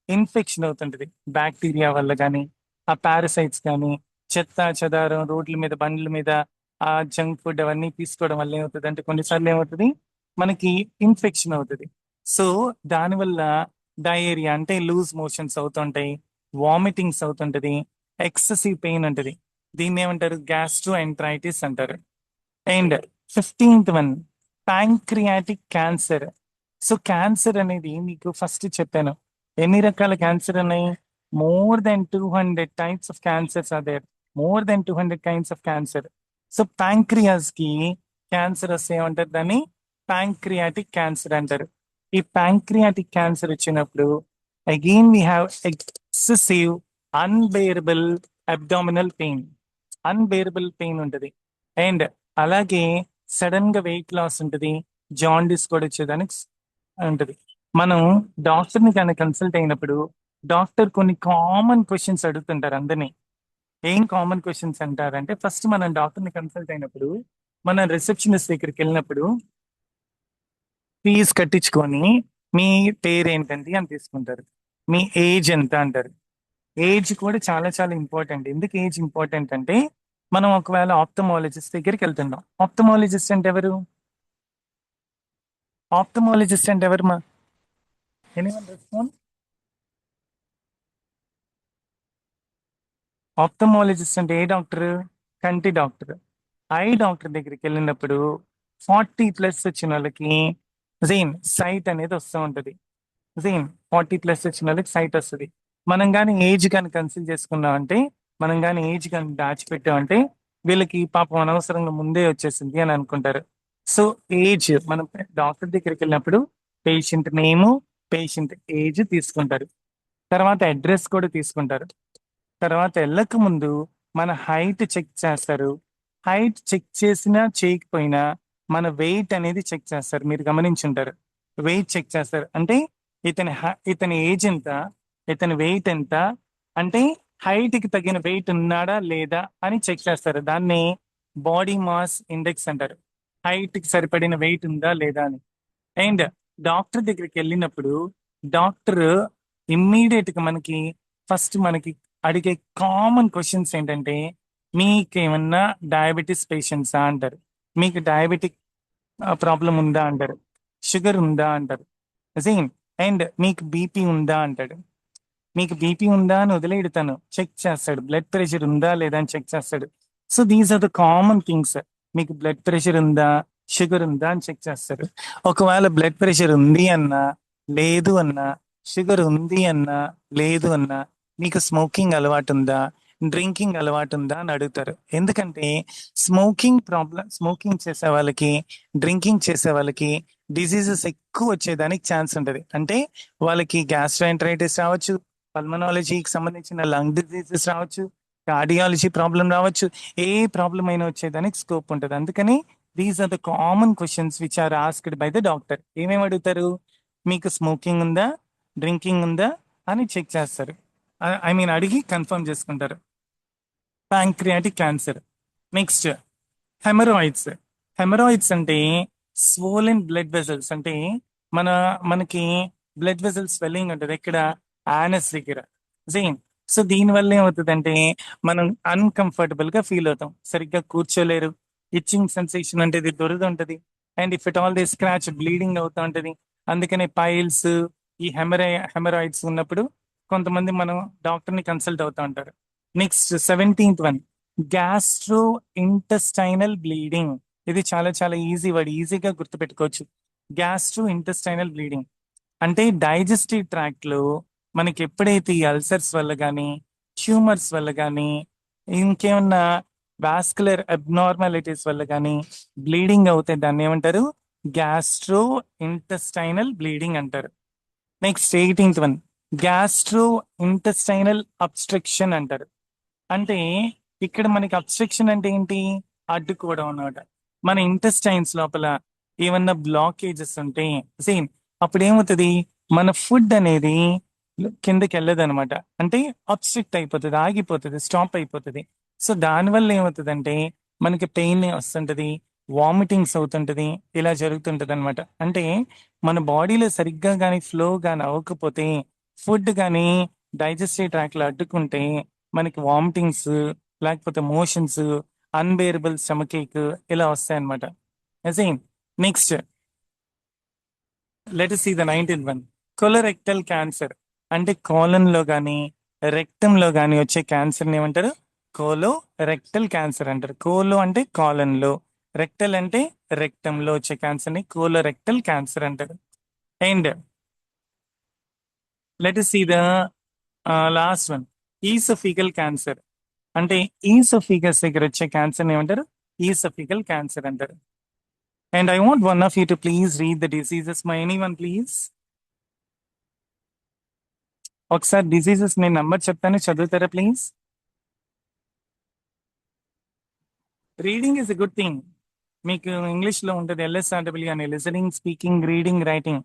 [SPEAKER 1] ఇన్ఫెక్షన్ అవుతుంటది, బ్యాక్టీరియా వల్ల కానీ, ఆ పారసైట్స్ కానీ, చెత్త చెదారం రోడ్ల మీద, బండ్ల మీద ఆ జంక్ ఫుడ్ అవన్నీ తీసుకోవడం వల్ల ఏమవుతుంది అంటే కొన్నిసార్లు ఏమవుతుంది, మనకి ఇన్ఫెక్షన్ అవుతుంది. సో దానివల్ల డయేరియా అంటే లూజ్ మోషన్స్ అవుతుంటాయి, వామిటింగ్స్ అవుతుంటది, ఎక్సెసివ్ పెయిన్ ఉంటుంది. దీన్ని ఏమంటారు? గ్యాస్ట్రో ఎంట్రైటిస్ అంటారు. And 15th one, pancreatic cancer. So cancer అనేది మీకు ఫస్ట్ చెప్పాను, ఎన్ని రకాల క్యాన్సర్ ఉన్నాయి? More than 200 types of cancers are there. More than 200 kinds of cancer. So pancreas కి క్యాన్సర్ వస్తే ఏమంటారు? దాన్ని ప్యాంక్రియాటిక్ క్యాన్సర్ అంటారు. ఈ ప్యాంక్రియాటిక్ క్యాన్సర్ వచ్చినప్పుడు again we have excessive unbearable abdominal pain. Unbearable pain ఉంటుంది. అండ్ అలాగే సడన్ గా వెయిట్ లాస్ ఉంటుంది, జాండీస్ కూడా వచ్చేదానికి ఉంటుంది. మనం డాక్టర్ని కానీ కన్సల్ట్ అయినప్పుడు డాక్టర్ కొన్ని కామన్ క్వశ్చన్స్ అడుగుతుంటారు అందరినీ. ఏం కామన్ క్వశ్చన్స్ అంటారంటే, ఫస్ట్ మనం డాక్టర్ని కన్సల్ట్ అయినప్పుడు మన రిసెప్షనిస్ట్ దగ్గరికి వెళ్ళినప్పుడు ఫీజు కట్టించుకొని మీ పేరు ఏంటండి అని తీసుకుంటారు, మీ ఏజ్ ఎంత అంటారు. ఏజ్ కూడా చాలా చాలా ఇంపార్టెంట్. ఎందుకు ఏజ్ ఇంపార్టెంట్ అంటే, మనం ఒకవేళ ఆప్థమాలజిస్ట్ దగ్గరికి వెళ్తున్నాం. ఆప్థమాలజిస్ట్ అంటే ఎవరు? ఆప్థమాలజిస్ట్ అంటే ఎవరు మా? Anyone respond? ఆప్థమాలజిస్ట్ అంటే ఏ డాక్టర్? కంటి డాక్టర్. ఐ డాక్టర్ దగ్గరికి వెళ్ళినప్పుడు 40+ వచ్చిన వాళ్ళకి సైట్ అనేది వస్తూ ఉంటుంది. 40+ వచ్చిన వాళ్ళకి సైట్ వస్తుంది. మనం కానీ ఏజ్ కానీ కన్సిడర్ చేసుకున్నాం అంటే, మనం కానీ ఏజ్ కానీ దాచిపెట్టామంటే వీళ్ళకి పాపం అనవసరంగా ముందే వచ్చేసింది అని అనుకుంటారు. సో ఏజ్, మనం డాక్టర్ దగ్గరికి వెళ్ళినప్పుడు పేషెంట్ నేము, పేషెంట్ ఏజ్ తీసుకుంటారు. తర్వాత అడ్రస్ కూడా తీసుకుంటారు. తర్వాత వెళ్ళక ముందు మన హైట్ చెక్ చేస్తారు. హైట్ చెక్ చేసినా చేయకపోయినా మన వెయిట్ అనేది చెక్ చేస్తారు. మీరు గమనించుంటారు, వెయిట్ చెక్ చేస్తారు. అంటే ఇతని ఏజ్ ఎంత, ఇతని వెయిట్ ఎంత, అంటే height కి తగిన వెయిట్ ఉన్నాడా లేదా అని చెక్ చేస్తారు. దాన్ని బాడీ మాస్ ఇండెక్స్ అంటారు. హైట్ కి సరిపడిన వెయిట్ ఉందా లేదా అని. అండ్ డాక్టర్ దగ్గరికి వెళ్ళినప్పుడు డాక్టర్ ఇమ్మీడియట్ గా మనకి అడిగే కామన్ క్వశ్చన్స్ ఏంటంటే, మీకేమన్నా డయాబెటీస్ పేషెంట్సా అంటారు, మీకు డయాబెటిక్ ప్రాబ్లం ఉందా అంటారు, షుగర్ ఉందా అంటారు. సేమ్. అండ్ మీకు బీపీ ఉందా అంటాడు. మీకు బీపీ ఉందా అని వదిలేడుతాను, చెక్ చేస్తాడు. బ్లడ్ ప్రెషర్ ఉందా లేదా అని చెక్ చేస్తాడు. So these are the common things. మీకు బ్లడ్ ప్రెషర్ ఉందా, షుగర్ ఉందా అని చెక్ చేస్తారు. ఒకవేళ బ్లడ్ ప్రెషర్ ఉంది అన్నా, లేదు అన్నా, షుగర్ ఉంది అన్నా, లేదు అన్నా, మీకు స్మోకింగ్ అలవాటు ఉందా, డ్రింకింగ్ అలవాటు ఉందా అని అడుగుతారు. ఎందుకంటే స్మోకింగ్ చేసే వాళ్ళకి, డ్రింకింగ్ చేసే వాళ్ళకి డిసీజెస్ ఎక్కువ వచ్చేదానికి ఛాన్స్ ఉంటుంది. అంటే వాళ్ళకి గ్యాస్ట్రైంటరైటిస్ రావచ్చు, పల్మనాలజీకి సంబంధించిన లంగ్ డిసీజెస్ రావచ్చు, కార్డియాలజీ ప్రాబ్లం రావచ్చు, ఏ ప్రాబ్లం అయినా వచ్చేదానికి స్కోప్ ఉంటుంది. అందుకని these are the common questions which are asked by the doctor. ఏమేమి అడుగుతారు? మీకు స్మోకింగ్ ఉందా, డ్రింకింగ్ ఉందా అని చెక్ చేస్తారు. అడిగి కన్ఫర్మ్ చేసుకుంటారు. Pancreatic cancer. Next haemorrhoids. Haemorrhoids అంటే స్వోలెన్ బ్లడ్ వెజల్స్. అంటే మనకి బ్లడ్ వెజల్ స్వెల్లింగ్ ఉంటుంది ఎక్కడ? యానస్ దగ్గర. సేమ్. సో దీని వల్ల ఏమవుతుందంటే మనం అన్కంఫర్టబుల్ గా ఫీల్ అవుతాం, సరిగ్గా కూర్చోలేరు, ఇచ్చింగ్ సెన్సేషన్ అంటే ఇది దొరుకుతూ ఉంటుంది. And if it all the scratch, bleeding అవుతూ ఉంటుంది. అందుకనే పైల్స్, ఈ హెమరాయిడ్స్ ఉన్నప్పుడు కొంతమంది మనం డాక్టర్ ని కన్సల్ట్ అవుతూ ఉంటారు. Next 17th one, gastro intestinal bleeding. ఇది చాలా చాలా ఈజీ వర్డ్, ఈజీగా గుర్తుపెట్టుకోవచ్చు. గ్యాస్ట్రో ఇంటెస్టైనల్ బ్లీడింగ్ అంటే డైజెస్టివ్ ట్రాక్ట్ లో మనకి ఎప్పుడైతే ఈ అల్సర్స్ వల్ల కానీ, ట్యూమర్స్ వల్ల కానీ, ఇంకేమన్నా వాస్కులర్ అబ్నార్మాలిటీస్ వల్ల కానీ బ్లీడింగ్ అవుతే దాన్ని ఏమంటారు? గ్యాస్ట్రో ఇంటెస్టైనల్ బ్లీడింగ్ అంటారు. Next 18th one, gastro intestinal abstraction అంటారు. అంటే ఇక్కడ మనకి అబ్స్ట్రక్షన్ అంటే ఏంటి? అడ్డుకోవడం అన్నమాట. మన ఇంటెస్టైన్స్ లోపల ఏమన్నా బ్లాకేజెస్ ఉంటే సేమ్ అప్పుడు ఏమవుతుంది? మన ఫుడ్ అనేది కిందకి వెళ్ళదు అనమాట. అంటే అబ్స్ట్రిక్ట్ అయిపోతుంది, ఆగిపోతుంది, స్టాప్ అయిపోతుంది. సో దానివల్ల ఏమవుతుందంటే మనకి పెయిన్ వస్తుంటది, వామిటింగ్స్ అవుతుంటది, ఇలా జరుగుతుంటది అనమాట. అంటే మన బాడీలో సరిగ్గా కానీ ఫ్లో కానీ అవ్వకపోతే, ఫుడ్ కానీ డైజెస్టివ్ ట్రాక్ లో అడ్డుకుంటే మనకి వామిటింగ్స్, లేకపోతే మోషన్స్, అన్బేరబుల్ స్టమక్ ఏక్ ఇలా వస్తాయి అనమాట. Next let see the 19th one, colorectal cancer. అంటే కోలన్ లో కానీ రెక్టమ్ లో కానీ వచ్చే క్యాన్సర్ ని ఏమంటారు? కోలో రెక్టల్ క్యాన్సర్ అంటారు. కోలో అంటే కాలన్ లో, రెక్టల్ అంటే రెక్టమ్ లో వచ్చే క్యాన్సర్ ని కోలోరెక్టల్ క్యాన్సర్ అంటారు. And let us see the last one. Esophageal cancer. అంటే ఈసోఫిగస్ దగ్గర వచ్చే క్యాన్సర్ ఏమంటారు? ఈసోఫిగల్ క్యాన్సర్ అంటారు. And I want one of you to please read the diseases. My anyone please? ఒకసారి డిసీజెస్ నేను నంబర్ చెప్తాను, చదువుతారా please? Reading is a good thing. మీకు ఇంగ్లీష్లో ఉంటుంది LSRW అని, లిసనింగ్, స్పీకింగ్, రీడింగ్, రైటింగ్.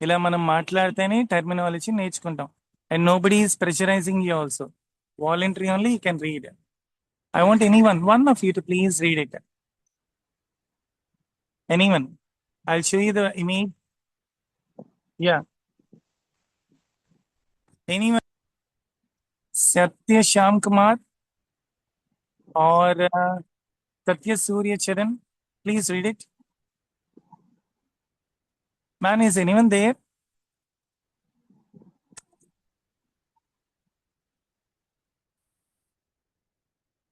[SPEAKER 1] ఇలా మనం మాట్లాడితేనే టర్మినాలజీ నేర్చుకుంటాం. And nobody is pressurising you also. Voluntary only you can read. I want one of you to please read it. Anyone? I'll show you the image. Yeah. Anyone? Satya Shyam Kumar or Satya Surya Charan? Please read it. Man, is anyone there?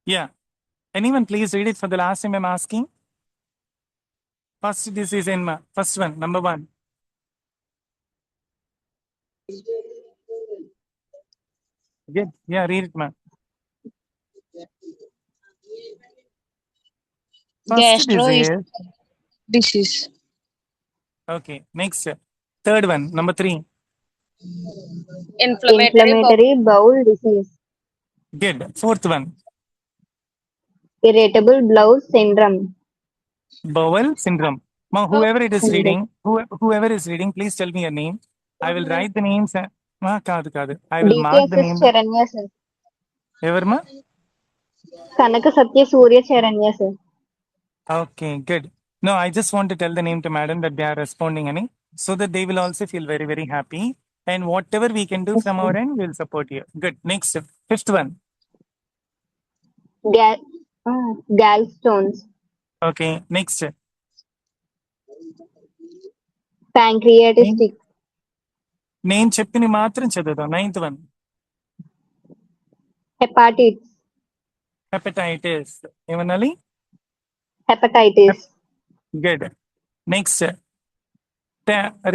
[SPEAKER 1] Yeah. Anyone please read it for the last time I'm asking? First disease in first one, number 1. Good. Yeah, read it, man. First
[SPEAKER 3] disease.
[SPEAKER 1] Okay. Next. Third one, number 3.
[SPEAKER 2] Inflammatory bowel disease.
[SPEAKER 1] Good. Fourth one.
[SPEAKER 2] Irritable bowel syndrome.
[SPEAKER 1] Bowel syndrome. Now, whoever it is
[SPEAKER 2] Syndrome.
[SPEAKER 1] reading, whoever is reading, please tell me your name. I will write the names. Kaadu. I will mark the name.
[SPEAKER 2] Charanya sir.
[SPEAKER 1] Evarma?
[SPEAKER 2] Kanaka Satya Surya Charanya sir.
[SPEAKER 1] Okay, good. No, I just want to tell the name to madam that they are responding, Ani, so that they will also feel very, very happy. And whatever we can do from our end, we'll support you. Good. Next, fifth one.
[SPEAKER 2] Gallstones.
[SPEAKER 1] Okay, next.
[SPEAKER 2] Pancreatic.
[SPEAKER 1] Name cheppini matram chadudam. Ninth one. Hepatitis. Evanali?
[SPEAKER 2] Hepatitis.
[SPEAKER 1] Good. Next.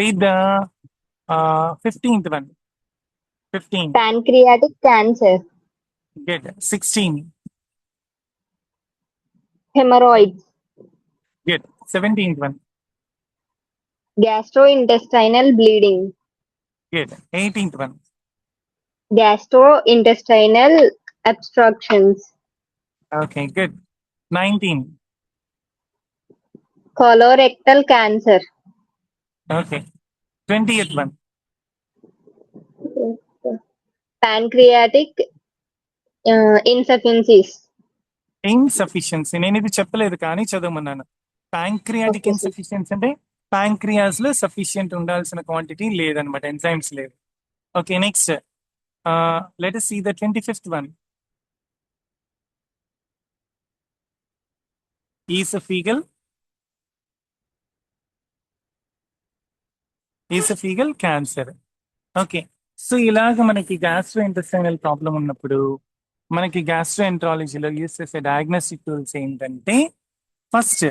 [SPEAKER 1] Read the 15th one. 15.
[SPEAKER 2] Pancreatic cancer.
[SPEAKER 1] Good. 16.
[SPEAKER 2] Hemorrhoids.
[SPEAKER 1] Good. 17th one.
[SPEAKER 2] Gastrointestinal bleeding.
[SPEAKER 1] Good. 18th one.
[SPEAKER 2] Gastrointestinal obstructions.
[SPEAKER 1] Okay, good. 19.
[SPEAKER 2] Colorectal cancer.
[SPEAKER 1] Okay. 20th one.
[SPEAKER 2] Pancreatic insufficiencies.
[SPEAKER 1] Insufficiency. నేను ఇది చెప్పలేదు కానీ చదవమన్నాను. Pancreatic insufficiency అంటే pancreas లో sufficient ఉండాల్సిన quantity లేదనమాట, enzymes లేవు. Okay, next let us see the 25th one. Esophageal cancer. Okay, so ఇలాగ మనకి గ్యాస్ట్రో ఇంటెస్టైనల్ ప్రాబ్లం ఉన్నప్పుడు మనకి గ్యాస్ట్రోఎంట్రాలజీలో యూస్ చేసే డయాగ్నోస్టిక్ టూల్స్ ఏంటంటే ఫస్ట్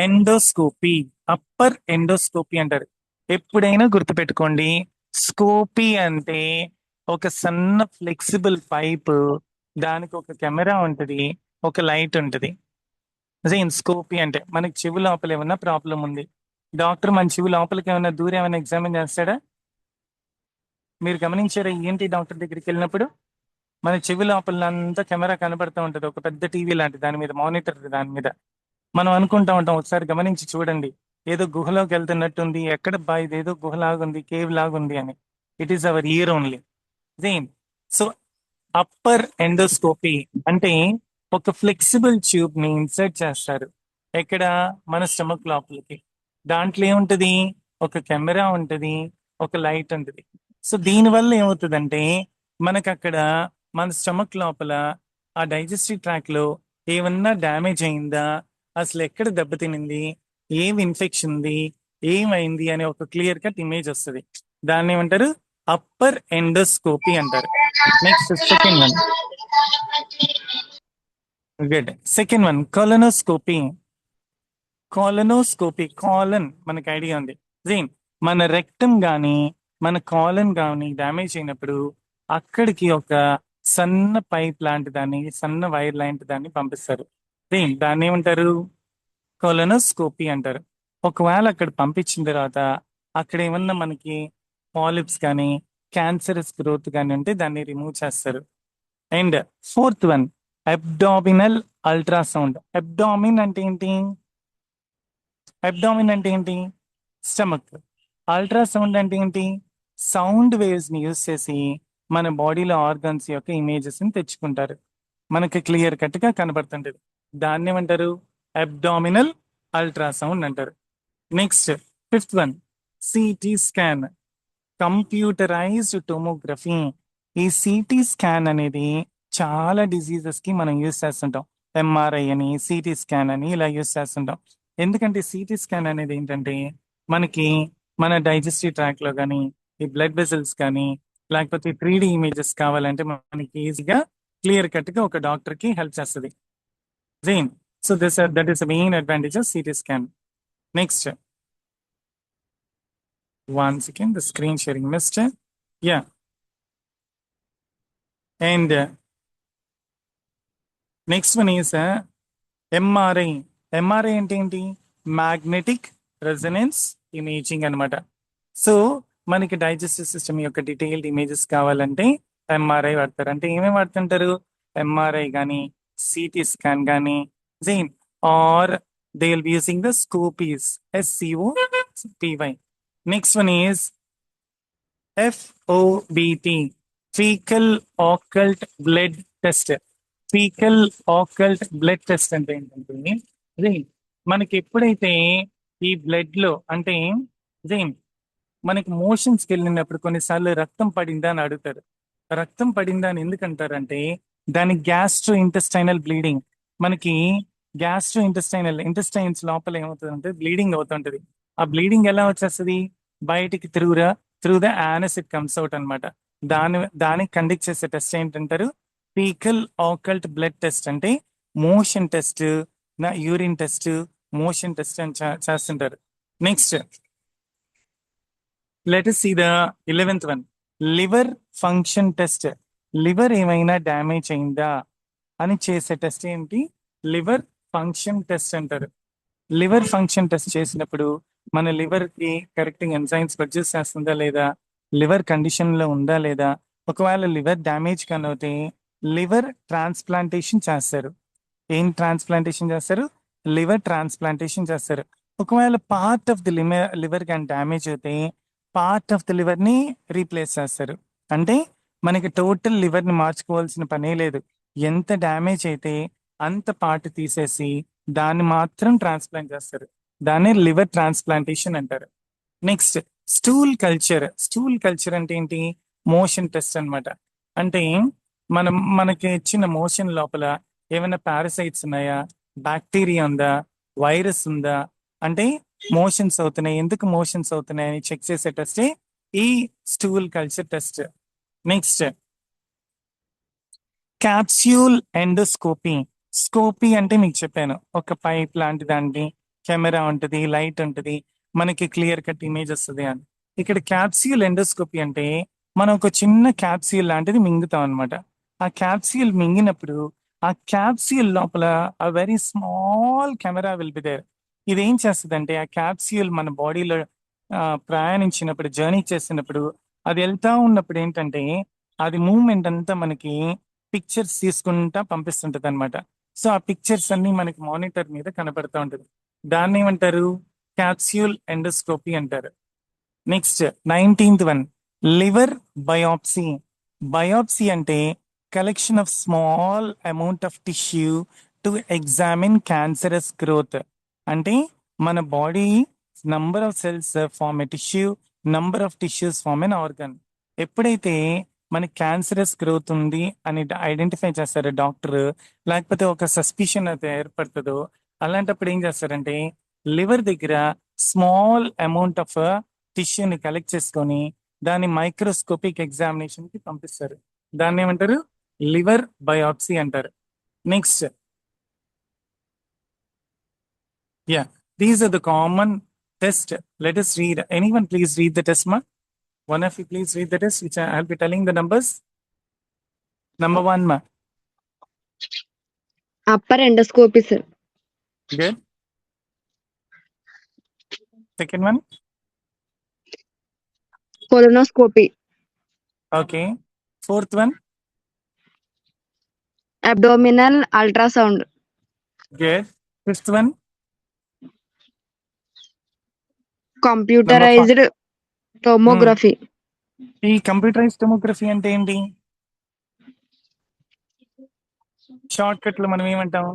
[SPEAKER 1] ఎండోస్కోపీ, అప్పర్ ఎండోస్కోపీ అంటారు. ఎప్పుడైనా గుర్తుపెట్టుకోండి, స్కోపీ అంటే ఒక సన్న ఫ్లెక్సిబుల్ పైప్, దానికి ఒక కెమెరా ఉంటుంది, ఒక లైట్ ఉంటుంది. అదే స్కోపీ అంటే మనకి చెవి లోపల ఏమన్నా ప్రాబ్లం ఉంది, డాక్టర్ మన చెవి లోపలికి ఏమైనా దూరం ఏమైనా ఎగ్జామిన్ చేస్తాడా? మీరు గమనించారా? ఏంటి డాక్టర్ దగ్గరికి వెళ్ళినప్పుడు మన చెవి లోపల అంతా కెమెరా కనబడుతూ ఉంటుంది, ఒక పెద్ద టీవీ లాంటి దాని మీద, మానిటర్ దాని మీద. మనం అనుకుంటా ఉంటాం, ఒకసారి గమనించి చూడండి, ఏదో గుహలోకి వెళ్తున్నట్టుంది, ఎక్కడ బా ఇదేదో గుహలాగుంది, కేవ్ లాగుంది అని. It is our year only. So upper endoscopy అంటే ఒక ఫ్లెక్సిబుల్ ట్యూబ్ ని ఇన్సర్ట్ చేస్తారు ఎక్కడ? మన స్టమక్ లోపలికి. దాంట్లో ఏముంటది? ఒక కెమెరా ఉంటుంది, ఒక లైట్ ఉంటుంది. సో దీనివల్ల ఏమవుతుందంటే మనకు అక్కడ మన స్టమక్ లోపల ఆ డైజెస్టివ్ ట్రాక్ లో ఏమన్నా డ్యామేజ్ అయిందా, అసలు ఎక్కడ దెబ్బతినింది, ఏం ఇన్ఫెక్షన్ ఉంది, ఏమైంది అనే ఒక క్లియర్ కట్ ఇమేజ్ వస్తుంది. దాన్ని ఏమంటారు? అప్పర్ ఎండోస్కోపీ అంటారు. Next second one. Good. Second one colonoscopy. Colon మనకి ఐడియా ఉంది. మన రెక్టమ్ కానీ మన కాలన్ కానీ డ్యామేజ్ అయినప్పుడు అక్కడికి ఒక సన్న పైప్ లాంటి దాన్ని, సన్న వైర్ లాంటి దాన్ని పంపిస్తారు. దాన్ని ఏమంటారు? కొలనోస్కోపీ అంటారు. ఒకవేళ అక్కడ పంపించిన తర్వాత అక్కడ ఏమన్నా మనకి పాలిప్స్ కానీ క్యాన్సరస్ గ్రోత్ కానీ ఉంటే దాన్ని రిమూవ్ చేస్తారు. And fourth one, abdominal ultrasound. Abdomen అంటే ఏంటి? అబ్డామిన్ అంటే ఏంటి? స్టమక్. అల్ట్రాసౌండ్ అంటే ఏంటి? సౌండ్ వేవ్స్ ని యూజ్ చేసి మన బాడీలో ఆర్గన్స్ యొక్క ఇమేజెస్ ని తెచ్చుకుంటారు. మనకి క్లియర్ కట్ గా కనబడుతుంటది. దాన్ని ఏమంటారు? అబ్డామినల్ అల్ట్రాసౌండ్ అంటారు. Next fifth one, CT scan, computerised tomography. ఈ సిటీ స్కాన్ అనేది చాలా డిసీజెస్ కి మనం యూజ్ చేస్తుంటాం. ఎంఆర్ఐ అని, సిటీ స్కాన్ అని ఇలా యూజ్ చేస్తుంటాం. ఎందుకంటే సిటీ స్కాన్ అనేది ఏంటంటే మనకి మన డైజెస్టివ్ ట్రాక్ లో కానీ, ఈ బ్లడ్ వెసల్స్ కానీ, లేకపోతే 3D ఇమేజెస్ కావాలంటే మనకి ఈజీగా క్లియర్ కట్ గా ఒక డాక్టర్ కి హెల్ప్ చేస్తుంది. Jain. So that is the main advantage of CT scan. Next, one second, the screen sharing missed. Yeah. And next one is MRI. MRI అంటే ఏంటి? మ్యాగ్నెటిక్ రెజొనెన్స్ ఇమేజింగ్ అనమాట. సో మనకి digestive system యొక్క detailed images కావాలంటే MRI వాడతారు. అంటే ఏమేమి వాడుతుంటారు? ఎంఆర్ఐ కానీ, సిటీ స్కాన్ కానీ, జైన్, or they will be using the scopies, SCOPY. Next one is FOBT, fecal occult blood test. Fecal occult blood test అంటే ఏంటంటే మనకి ఎప్పుడైతే ఈ బ్లడ్ లో అంటే మనకి మోషన్స్కి వెళ్ళినప్పుడు కొన్నిసార్లు రక్తం పడిందా అని అడుగుతారు. రక్తం పడిందా అని ఎందుకంటారంటే దాని గ్యాస్ట్రో ఇంటెస్టైనల్ బ్లీడింగ్. మనకి గ్యాస్ట్రో ఇంటెస్టైన్స్ లోపల ఏమవుతుందంటే బ్లీడింగ్ అవుతుంటది. ఆ బ్లీడింగ్ ఎలా వచ్చేస్తుంది? బయటికి through the anus it comes out అనమాట. దానికి కండక్ట్ చేసే టెస్ట్ ఏంటంటారు? Fecal occult blood test. అంటే motion test, urine test, motion test అని చేస్తుంటారు. Next, let us see the 11th one, liver function test. Liver ఏమైనా డ్యామేజ్ అయిందా అని చేసే టెస్ట్ ఏంటి? లివర్ ఫంక్షన్ టెస్ట్ అంటారు. లివర్ ఫంక్షన్ టెస్ట్ చేసినప్పుడు మన లివర్ కి కరెక్ట్ ఎంజైమ్స్ ప్రొడ్యూస్ చేస్తుందా లేదా, లివర్ కండిషన్ లో ఉందా లేదా. ఒకవేళ లివర్ డ్యామేజ్ కనవుతే లివర్ ట్రాన్స్ప్లాంటేషన్ చేస్తారు. ఏం ట్రాన్స్ప్లాంటేషన్ చేస్తారు? లివర్ ట్రాన్స్ప్లాంటేషన్ చేస్తారు. ఒకవేళ పార్ట్ ఆఫ్ ది లివర్ కానీ డ్యామేజ్ అయితే పార్ట్ ఆఫ్ ది లివర్ ని రీప్లేస్ చేస్తారు. అంటే మనకి టోటల్ లివర్ ని మార్చుకోవాల్సిన పనే లేదు. ఎంత డ్యామేజ్ అయితే అంత పార్ట్ తీసేసి దాన్ని మాత్రం ట్రాన్స్ప్లాంట్ చేస్తారు. దాన్ని లివర్ ట్రాన్స్ప్లాంటేషన్ అంటారు. Next, stool culture. Stool culture అంటే ఏంటి? మోషన్ టెస్ట్ అన్నమాట. అంటే మనకి ఇచ్చిన మోషన్ లోపల ఏమైనా పారాసైట్స్ ఉన్నాయా, బ్యాక్టీరియా ఉందా, వైరస్ ఉందా, అంటే మోషన్స్ అవుతున్నాయి, ఎందుకు మోషన్స్ అవుతున్నాయి అని చెక్ చేసే టెస్టే ఈ stool culture test. Next, capsule endoscopy. Scopy అంటే మీకు చెప్పాను, ఒక పైప్ లాంటి దానికి కెమెరా ఉంటుంది, లైట్ ఉంటుంది, మనకి క్లియర్ కట్ ఇమేజ్ వస్తుంది అని. ఇక్కడ క్యాప్స్యూల్ ఎండోస్కోపీ అంటే మనం ఒక చిన్న క్యాప్స్యూల్ లాంటిది మింగుతాం అనమాట. ఆ క్యాప్స్యూల్ మింగినప్పుడు ఆ క్యాప్స్యూల్ లోపల ఆ very small camera will be there. ఇది ఏం చేస్తుంది అంటే ఆ క్యాప్స్యూల్ మన బాడీలో ప్రయాణించినప్పుడు, జర్నీ చేసినప్పుడు, అది వెళ్తా ఉన్నప్పుడు ఏంటంటే అది మూవ్మెంట్ అంతా మనకి పిక్చర్స్ తీసుకుంటా పంపిస్తుంటది అనమాట. సో ఆ పిక్చర్స్ అన్ని మనకి మానిటర్ మీద కనపడుతూ ఉంటుంది. దాన్ని ఏమంటారు? క్యాప్స్యూల్ ఎండోస్కోపీ అంటారు. Next 19th one, liver biopsy. Biopsy అంటే collection of small amount of tissue to examine cancerous growth. అంటే మన body number of cells form a tissue, number of tissues form an organ. ఎప్పుడైతే మనకి cancerous growth ఉంది అని identify చేస్తారు doctor, లేకపోతే ఒక సస్పిషన్ అయితే ఏర్పడుతుందో అలాంటప్పుడు ఏం చేస్తారంటే లివర్ దగ్గర స్మాల్ అమౌంట్ ఆఫ్ టిష్యూని కలెక్ట్ చేసుకొని దాన్ని మైక్రోస్కోపిక్ ఎగ్జామినేషన్ కి పంపిస్తారు. దాన్ని ఏమంటారు? లివర్ బయాప్సీ అంటారు. Next, these are the common Test. Let us read. Anyone please read the test, ma? One of you please read the test, which I'll be telling the numbers. Number 1, ma.
[SPEAKER 2] Upper endoscopy sir.
[SPEAKER 1] Good. Second one.
[SPEAKER 2] Colonoscopy.
[SPEAKER 1] Okay. Fourth one.
[SPEAKER 2] Abdominal ultrasound.
[SPEAKER 1] Good. Fifth one.
[SPEAKER 2] Computerized tomography.
[SPEAKER 1] ఈ computerize tomography అంటే ఏంటి? Short cut లో మనం ఏమంటాం?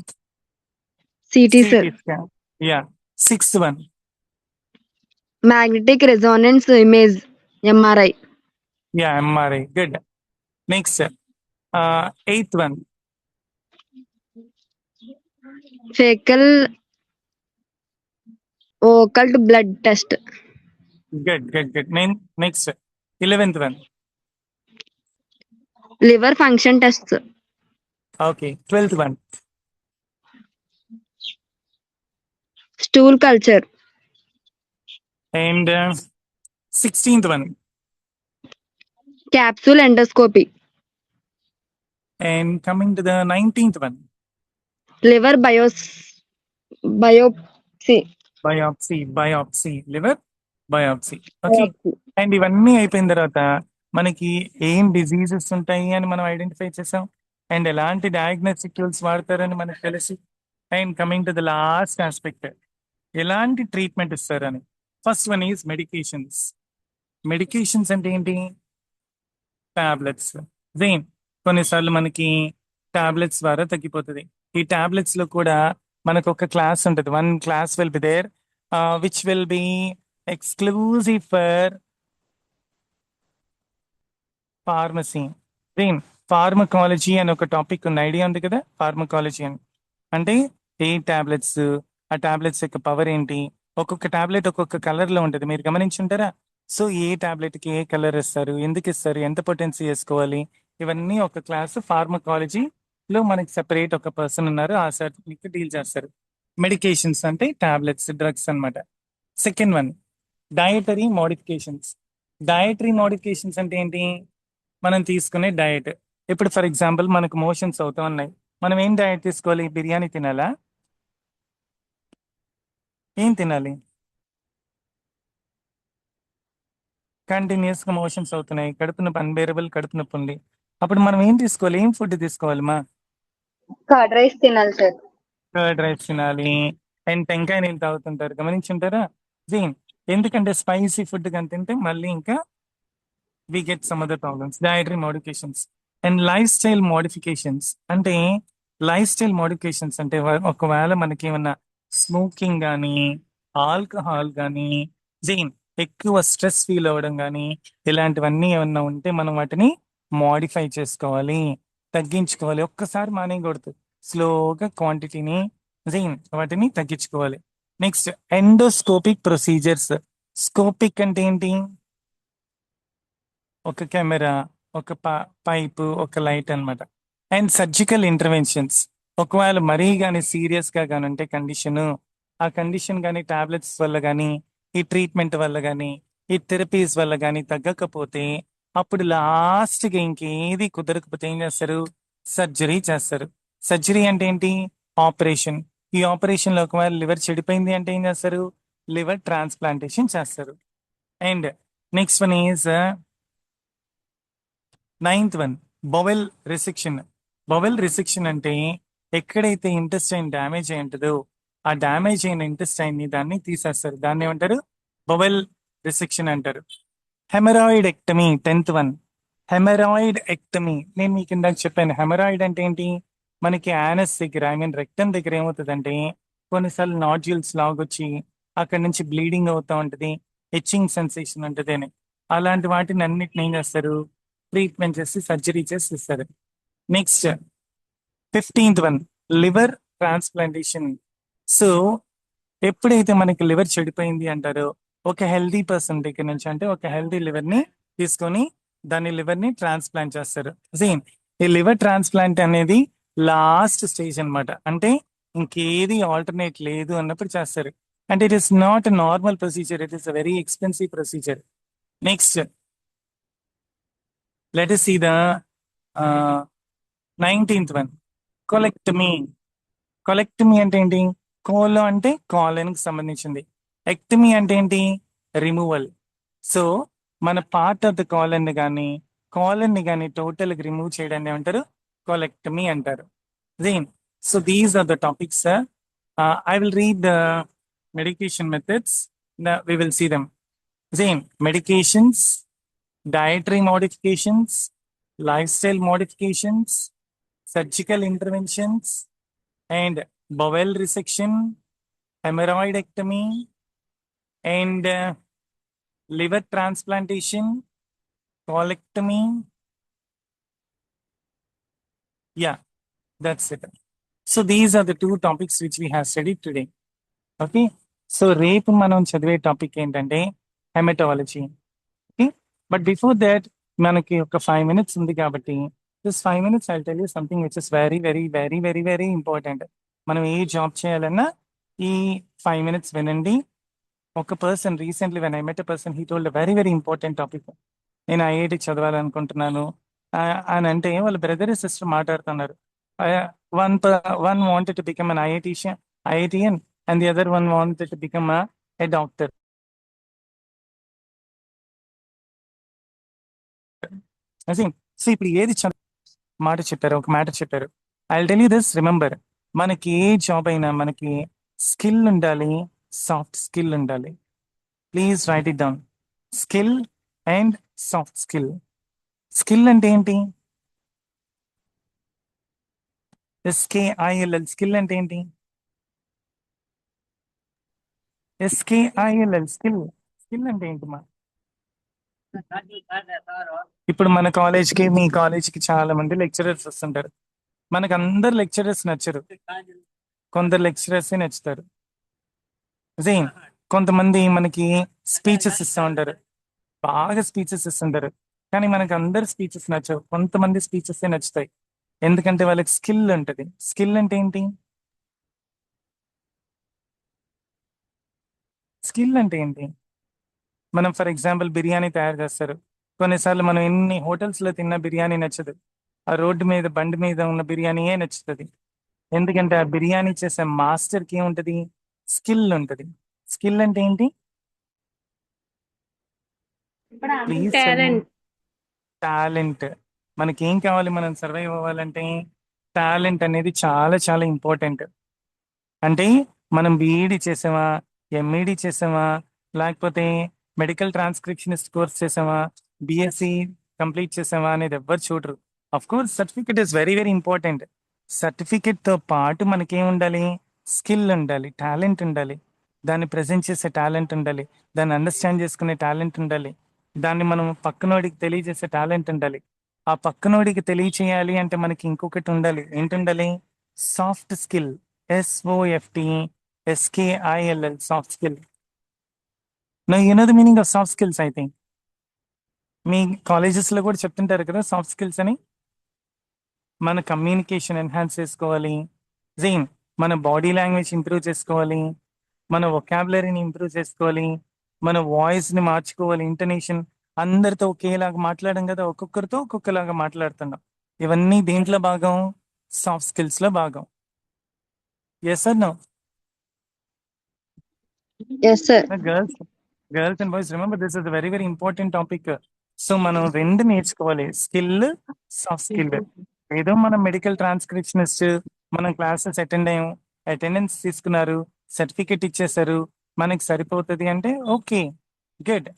[SPEAKER 2] CT sir.
[SPEAKER 1] CT scan. Yeah. Sixth one.
[SPEAKER 2] Magnetic resonance image MRI.
[SPEAKER 1] Yeah, MRI. Good. Next. Eighth one.
[SPEAKER 2] Fecal occult blood test.
[SPEAKER 1] Good. Next. 11th one.
[SPEAKER 2] Liver function test.
[SPEAKER 1] Okay. 12th one.
[SPEAKER 2] Stool culture.
[SPEAKER 1] And 16th one.
[SPEAKER 2] Capsule endoscopy.
[SPEAKER 1] And coming to the 19th one.
[SPEAKER 2] Liver
[SPEAKER 1] Biopsy. Liver biopsy. Okay. And ఇవన్నీ అయిపోయిన తర్వాత మనకి ఏం diseases ఉంటాయి అని మనం identify చేసాం, and ఎలాంటి డయాగ్నోస్టిక్ టూల్స్ వాడతారని మనకు తెలుసు. And coming to the last aspect, ఎలాంటి ట్రీట్మెంట్ ఇస్తారని. First one is medications. Medications అంటే ఏంటి? టాబ్లెట్స్. దేన్ కొన్నిసార్లు మనకి టాబ్లెట్స్ ద్వారా తగ్గిపోతుంది. ఈ టాబ్లెట్స్ లో కూడా మనకు ఒక క్లాస్ ఉంటుంది. One class will be there which will be exclusive for pharmacy. Then pharmacology అని ఒక టాపిక్ ఉంది, ఐడియా ఉంది కదా? ఫార్మకాలజీ అని అంటే ఏ టాబ్లెట్స్, ఆ టాబ్లెట్స్ యొక్క పవర్ ఏంటి, ఒక్కొక్క టాబ్లెట్ ఒక్కొక్క కలర్ లో ఉంటుంది, మీరు గమనించుంటారా? సో ఏ టాబ్లెట్ కి ఏ కలర్ ఇస్తారు, ఎందుకు ఇస్తారు, ఎంత పొటెన్సీ వేసుకోవాలి, ఇవన్నీ ఒక క్లాస్ ఫార్మకాలజీలో మనకి సెపరేట్ ఒక పర్సన్ ఉన్నారు, ఆ సార్ మీకు డీల్ చేస్తారు. మెడికేషన్స్ అంటే టాబ్లెట్స్, డ్రగ్స్ అన్నమాట. Second one dietary modifications. Dietary modifications అంటే ఏంటి? మనం తీసుకునే డయట్. ఇప్పుడు ఫర్ ఎగ్జాంపుల్ మనకు మోషన్స్ అవుతూ ఉన్నాయి, మనం ఏం డయట్ తీసుకోవాలి? బిర్యానీ తినాలా? ఏం తినాలి? కంటిన్యూస్ గా మోషన్స్ అవుతున్నాయి, కడుపు నొప్పి, అన్బేరబుల్ కడుపు నొప్పి ఉంది, అప్పుడు మనం ఏం తీసుకోవాలి? ఏం ఫుడ్ తీసుకోవాలి మా?
[SPEAKER 2] కర్డ్ రైస్ తినాలి సార్.
[SPEAKER 1] కర్డ్ రైస్ తినాలి. అండ్ టెంకాయ నీళ్ళు తాగుతుంటారు, గమనించుంటారా? జీన్ ఎందుకంటే స్పైసీ ఫుడ్ కానీ తింటే మళ్ళీ ఇంకా we get some other problems. Dietary modifications and lifestyle modifications అంటే లైఫ్ స్టైల్ మోడిఫికేషన్స్ అంటే ఒకవేళ మనకి ఏమన్నా స్మోకింగ్ కానీ, ఆల్కహాల్ కానీ, జీన్ ఎక్కువ స్ట్రెస్ ఫీల్ అవ్వడం కానీ, ఇలాంటివన్నీ ఏమన్నా ఉంటే మనం వాటిని మోడిఫై చేసుకోవాలి, తగ్గించుకోవాలి. ఒక్కసారి మానేయకూడదు, స్లోగా క్వాంటిటీని జీన్ వాటిని తగ్గించుకోవాలి. Next endoscopic procedures. స్కోపిక్ అంటే ఏంటి? ఒక కెమెరా, ఒక పైపు, ఒక లైట్ అన్నమాట. అండ్ సర్జికల్ ఇంటర్వెన్షన్స్, ఒకవేళ మరీ కానీ సీరియస్ గా కానీ ఉంటే కండిషన్, ఆ కండిషన్ కానీ టాబ్లెట్స్ వల్ల కానీ, ఈ ట్రీట్మెంట్ వల్ల కానీ, ఈ థెరపీస్ వల్ల కానీ తగ్గకపోతే అప్పుడు లాస్ట్గా ఇంకేది కుదరకపోతే ఏం చేస్తారు? సర్జరీ చేస్తారు. సర్జరీ అంటే ఏంటి? ఆపరేషన్. ఈ ఆపరేషన్ లో ఒకవేళ లివర్ చెడిపోయింది అంటే ఏం చేస్తారు? లివర్ ట్రాన్స్ప్లాంటేషన్ చేస్తారు. And next one is ninth one bowel resection. Bowel resection అంటే ఎక్కడైతే ఇంటెస్టైన్ డ్యామేజ్ అయి ఉంటుందో ఆ డ్యామేజ్ అయిన ఇంటెస్టైన్ ని దాన్ని తీసేస్తారు, దాన్ని ఏమంటారు? బొవెల్ రిసెక్షన్ అంటారు. Haemorrhoid ectomy, 10th one haemorrhoid ectomy. నేను మీకు ఇందాక చెప్పాను, హెమరాయిడ్ అంటే ఏంటి? మనకి యానస్ దగ్గర, ఐ మీన్ రెక్టమ్ దగ్గర ఏమవుతుందంటే కొన్నిసార్లు నాడ్యూల్స్ లాగొచ్చి అక్కడి నుంచి బ్లీడింగ్ అవుతూ ఉంటుంది, హెచ్చింగ్ సెన్సేషన్ ఉంటుంది అని. అలాంటి వాటిని అన్నిటిని ఏం చేస్తారు? ట్రీట్మెంట్ చేసి సర్జరీ చేసి ఇస్తారు. Next 15th one liver transplantation. So ఎప్పుడైతే మనకి లివర్ చెడిపోయింది అంటారో ఒక హెల్దీ పర్సన్ దగ్గర నుంచి, అంటే ఒక హెల్దీ లివర్ ని తీసుకొని దాని లివర్ ని ట్రాన్స్ప్లాంట్ చేస్తారు. సేమ్ ఈ లివర్ ట్రాన్స్ప్లాంట్ అనేది లాస్ట్ స్టేజ్ అన్నమాట, అంటే ఇంకేది ఆల్టర్నేట్ లేదు అన్నప్పుడు చేస్తారు. And it is not a normal procedure, it is a very expensive procedure. Next, let us see the 19th one, colectomy. కొలెక్టమీ అంటే ఏంటి? కోలో అంటే కాలన్కి సంబంధించింది, ఎక్టమీ అంటే ఏంటి? రిమూవల్. సో మన పార్ట్ ఆఫ్ ద కాలన్ కానీ టోటల్ రిమూవ్ చేయడాన్ని ఏమంటారు? కొలెక్టమీ అంటారు. Then, so these are the topics, sir. I will read the medication methods. We will see them. Then, medications, dietary modifications, lifestyle modifications, surgical interventions, and bowel resection, hemorrhoidectomy, and liver transplantation, colectomy. Yeah, that's it. So these are the two topics which we have studied today. Okay. So రేపు మనం చదివే topic ఏంటంటే haematology. Okay, but before that మనకి ఒక 5 minutes ఉంది కాబట్టి this 5 minutes I tell you something which is very very very very very important. మనం ఏ job చేయాలన్నా ఈ 5 minutes వినండి. ఒక person recently when I met a person he told very very important topic. నేను ఐఐటి చదవాలనుకుంటున్నాను అని అంటే వాళ్ళ బ్రదర్ సిస్టర్ మాట్లాడుతున్నారు. One wanted to become an IITian and the other one wanted to become a doctor. So ఇప్పుడు ఏది మాట చెప్పారు, ఒక మాట చెప్పారు. I will tell you this, remember, మనకి ఏ జాబ్ అయినా మనకి స్కిల్ ఉండాలి, సాఫ్ట్ స్కిల్ ఉండాలి. Please right it down, skill and soft skill. Skill అంటే ఏంటి? SKILL, స్కిల్ అంటే ఏంటి? SKILL, skill. స్కిల్ అంటే ఏంటి మా? ఇప్పుడు మన కాలేజ్కి, మీ కాలేజ్కి చాలా మంది లెక్చరర్స్ వస్తుంటారు. మనకు అందరు లెక్చరర్స్ నచ్చరు, కొందరు లెక్చరర్సే నచ్చుతారు. సేమ్ కొంతమంది మనకి స్పీచెస్ ఇస్తూ ఉంటారు, బాగా స్పీచెస్ ఇస్తుంటారు, కానీ మనకు అందరు స్పీచెస్ నచ్చవు, కొంతమంది స్పీచెస్ నచ్చుతాయి. ఎందుకంటే వాళ్ళకి స్కిల్ ఉంటుంది. స్కిల్ అంటే ఏంటి? స్కిల్ అంటే ఏంటి? మనం ఫర్ ఎగ్జాంపుల్ బిర్యానీ తయారు చేస్తారు. కొన్నిసార్లు మనం ఎన్ని హోటల్స్లో తిన్నా బిర్యానీ నచ్చదు, ఆ రోడ్డు మీద బండి మీద ఉన్న బిర్యానీయే నచ్చుతుంది. ఎందుకంటే ఆ బిర్యానీ చేసే మాస్టర్కి ఏముంటుంది? స్కిల్ ఉంటుంది. స్కిల్ అంటే ఏంటి? Please, talent. మనకి ఏం కావాలి మనం సర్వైవ్ అవ్వాలంటే? టాలెంట్ అనేది చాలా చాలా ఇంపార్టెంట్. అంటే మనం బీఈడి చేసామా, ఎంఈడి చేసామా, లేకపోతే మెడికల్ ట్రాన్స్క్రిప్షనిస్ట్ కోర్స్ చేసామా, బిఎస్సి కంప్లీట్ చేసామా అనేది ఎవ్వరు చూడరు. Of course certificate is very very important. సర్టిఫికెట్తో పాటు మనకేం ఉండాలి? స్కిల్ ఉండాలి, టాలెంట్ ఉండాలి, దాన్ని ప్రజెంట్ చేసే టాలెంట్ ఉండాలి, దాన్ని అండర్స్టాండ్ చేసుకునే టాలెంట్ ఉండాలి, దాన్ని మనం పక్కనోడికి తెలియజేసే టాలెంట్ ఉండాలి. ఆ పక్కనోడికి తెలియచేయాలి అంటే మనకి ఇంకొకటి ఉండాలి. ఏంటుండాలి? Soft skill. SOFTSKILL, soft skill. Know you know the meaning of soft skills. I think మీ కాలేజెస్లో కూడా చెప్తుంటారు కదా సాఫ్ట్ స్కిల్స్ అని. మన కమ్యూనికేషన్ ఎన్హాన్స్ చేసుకోవాలి, జైన్ మన బాడీ లాంగ్వేజ్ ఇంప్రూవ్ చేసుకోవాలి, మన వొకాబులరీని ఇంప్రూవ్ చేసుకోవాలి, మన వాయిస్ని మార్చుకోవాలి, ఇంటనేషన్. అందరితో ఒకేలాగా మాట్లాడడం కదా, ఒక్కొక్కరితో ఒక్కొక్కలాగా మాట్లాడుతున్నాం. ఇవన్నీ దేంట్లో భాగం? సాఫ్ట్ స్కిల్స్లో భాగం. Yes or no?
[SPEAKER 3] Yes, sir.
[SPEAKER 1] Girls and boys, remember this is very very important topic. So మనం రెండు నేర్చుకోవాలి, స్కిల్, సాఫ్ట్ స్కిల్. ఏదో మనం మెడికల్ ట్రాన్స్క్రిప్షనిస్ట్, మనం క్లాసెస్ అటెండ్ అయ్యాం, అటెండెన్స్ తీసుకున్నారు, సర్టిఫికెట్ ఇచ్చేసారు, మనకి సరిపోతుంది అంటే ఓకే, గుడ్.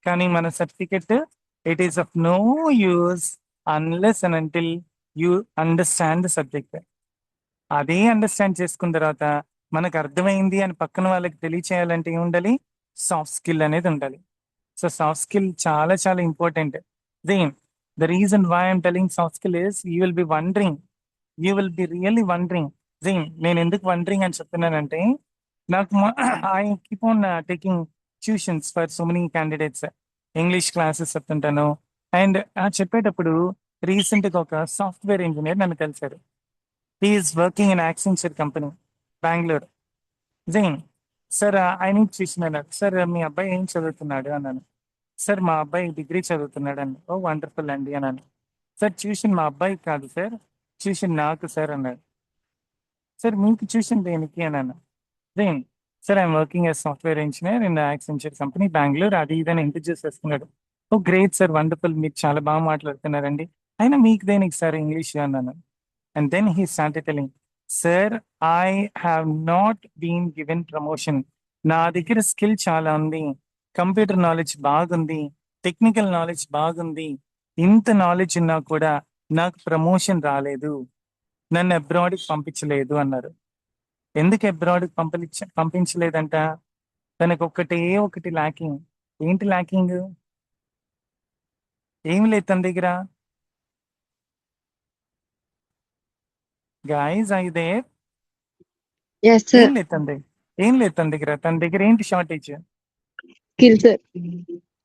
[SPEAKER 1] కానీ మన certificate it is of no use unless and until you understand the subject. అదే అండర్స్టాండ్ చేసుకున్న తర్వాత మనకు అర్థమైంది అని పక్కన వాళ్ళకి తెలియచేయాలంటే ఏం ఉండాలి? సాఫ్ట్ స్కిల్ అనేది ఉండాలి. సో సాఫ్ట్ స్కిల్ చాలా చాలా important. Then the reason why I'm telling soft skill is you will be wondering, you will be really wondering. Then నేను ఎందుకు వండరింగ్ అని చెప్తున్నానంటే, నాకు I keep on taking tuitions for so many candidates. English classes చెప్తుంటాను. And చెప్పేటప్పుడు రీసెంట్గా ఒక software engineer నన్ను కలిశారు. He is working in Accenture company, Bengaluru. Jain sir ఆయన చూసినాడు. సార్ మీ అబ్బాయి ఏం చదువుతున్నాడు అన్నాను. సార్ మా అబ్బాయి డిగ్రీ చదువుతున్నాడు అండి. ఓ వండర్ఫుల్ అండి అన్నాను. సార్ ట్యూషన్ మా అబ్బాయికి కాదు సార్, ట్యూషన్ నాకు సార్ అన్నాడు. సార్ మీకు ట్యూషన్ దేనికి అన్నాను. దేని sir I'm working as software engineer in Accenture company Bengaluru, అది ఇదని ఇంట్రడ్యూస్ చేస్తున్నాడు. ఓ గ్రేట్ సార్, వండర్ఫుల్, మీరు చాలా బాగా మాట్లాడుతున్నారండి. అయినా మీకు దేనికి సార్ ఇంగ్లీష్ అన్నాను. And then he started telling, Sir, I have not been given promotion. నా దగ్గర స్కిల్ చాలా ఉంది, కంప్యూటర్ నాలెడ్జ్ బాగుంది, టెక్నికల్ నాలెడ్జ్ బాగుంది. ఇంత నాలెడ్జ్ ఉన్నా కూడా నాకు ప్రమోషన్ రాలేదు, నన్ను అబ్రాడ్కి పంపించలేదు అన్నారు. ఎందుకు అబ్రాడ్కి పంపించలేదంట? తనకు ఒకటి ల్యాకింగ్. ఏంటి ల్యాకింగ్? ఏం లేదు తన దగ్గర. గైస్ అయితే
[SPEAKER 3] Yes, sir.
[SPEAKER 1] ఏం లేదు తన దగ్గర ఏంటి షార్టేజ్?
[SPEAKER 3] Skill, sir.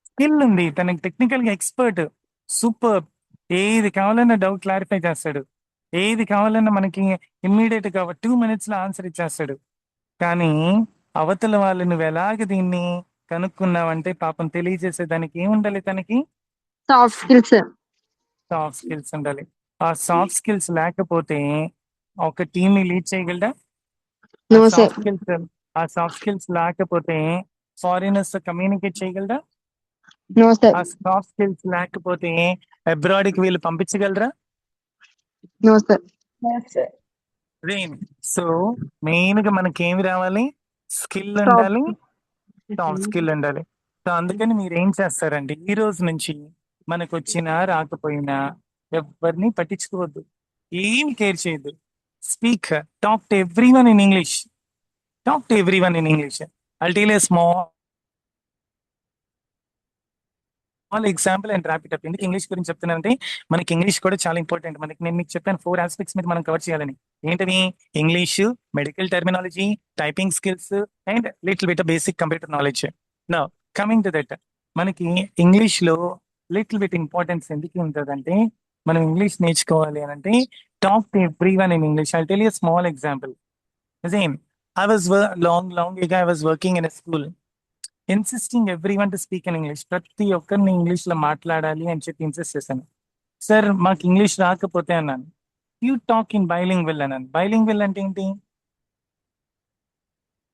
[SPEAKER 1] స్కిల్ ఉంది, తనకి టెక్నికల్ గా ఎక్స్పర్ట్, సూపర్. ఏది కావాలన్నా డౌట్ క్లారిఫై చేస్తాడు, ఏది కావాలన్నా మనకి ఇమ్మీడియట్ గా 2 minutes లో ఆన్సర్ ఇచ్చేస్తాడు. కానీ అవతల వాళ్ళు నువ్వు ఎలాగ దీన్ని కనుక్కున్నావంటే పాపం తెలియజేసేదానికి ఏముండాలి? తనకి
[SPEAKER 3] Soft skill, sir.
[SPEAKER 1] Soft skills ఉండాలి. ఆ సాఫ్ట్ స్కిల్స్ లేకపోతే ఒక టీమ్ ని లీడ్ చేయగలడా?
[SPEAKER 3] No, sir.
[SPEAKER 1] ఆ సాఫ్ట్ స్కిల్స్ లేకపోతే ఫారినర్స్ కమ్యూనికేట్ చేయగలరా?
[SPEAKER 3] No, sir.
[SPEAKER 1] ఆ సాఫ్ట్ స్కిల్స్ లేకపోతే అబ్రాడ్ కి వీళ్ళు పంపించగలరా?
[SPEAKER 3] No, sir.
[SPEAKER 1] సో మెయిన్ గా మనకి ఏమి రావాలి? స్కిల్ ఉండాలి, సాఫ్ట్ స్కిల్ ఉండాలి. సో అందుకని మీరు ఏం చేస్తారండి, ఈ రోజు నుంచి మనకు వచ్చినా రాకపోయినా ఎవరిని పట్టించుకోవద్దు, ఏం కేర్ చేయొద్దు. Speak, talk to everyone in English. Talk to everyone in English. I'll tell you a small example and wrap it up. ఎందుకు ఇంగ్లీష్ గురించి చెప్తున్నానంటే మనకి ఇంగ్లీష్ కూడా చాలా ఇంపార్టెంట్. నేను మీకు చెప్పాను 4 ఆస్పెక్ట్స్ మీద మనం కవర్ చేయాలని. ఏంటవి? English, medical terminology, typing skills and little bit basic computer knowledge. Now coming to that, మనకి ఇంగ్లీష్ లో లిటిల్ బిట్ ఇంపార్టెన్స్ ఎందుకు ఉంటుందంటే, మనం ఇంగ్లీష్ నేర్చుకోవాలి అని అంటే talk to everyone in English. I tell you small example. Same I was long ago I was working in a school, insisting everyone to speak in English. ప్రతి ఒక్కరిని English లో మాట్లాడాలి అని చెప్పి ఇన్సిస్ట్ చేశాను. సార్ మాకు ఇంగ్లీష్ రాకపోతే అన్నాను. యూ టాక్ ఇన్ బైలింగ్వల్ అన్నాను. బైలింగ్వల్ అంటే ఏంటి?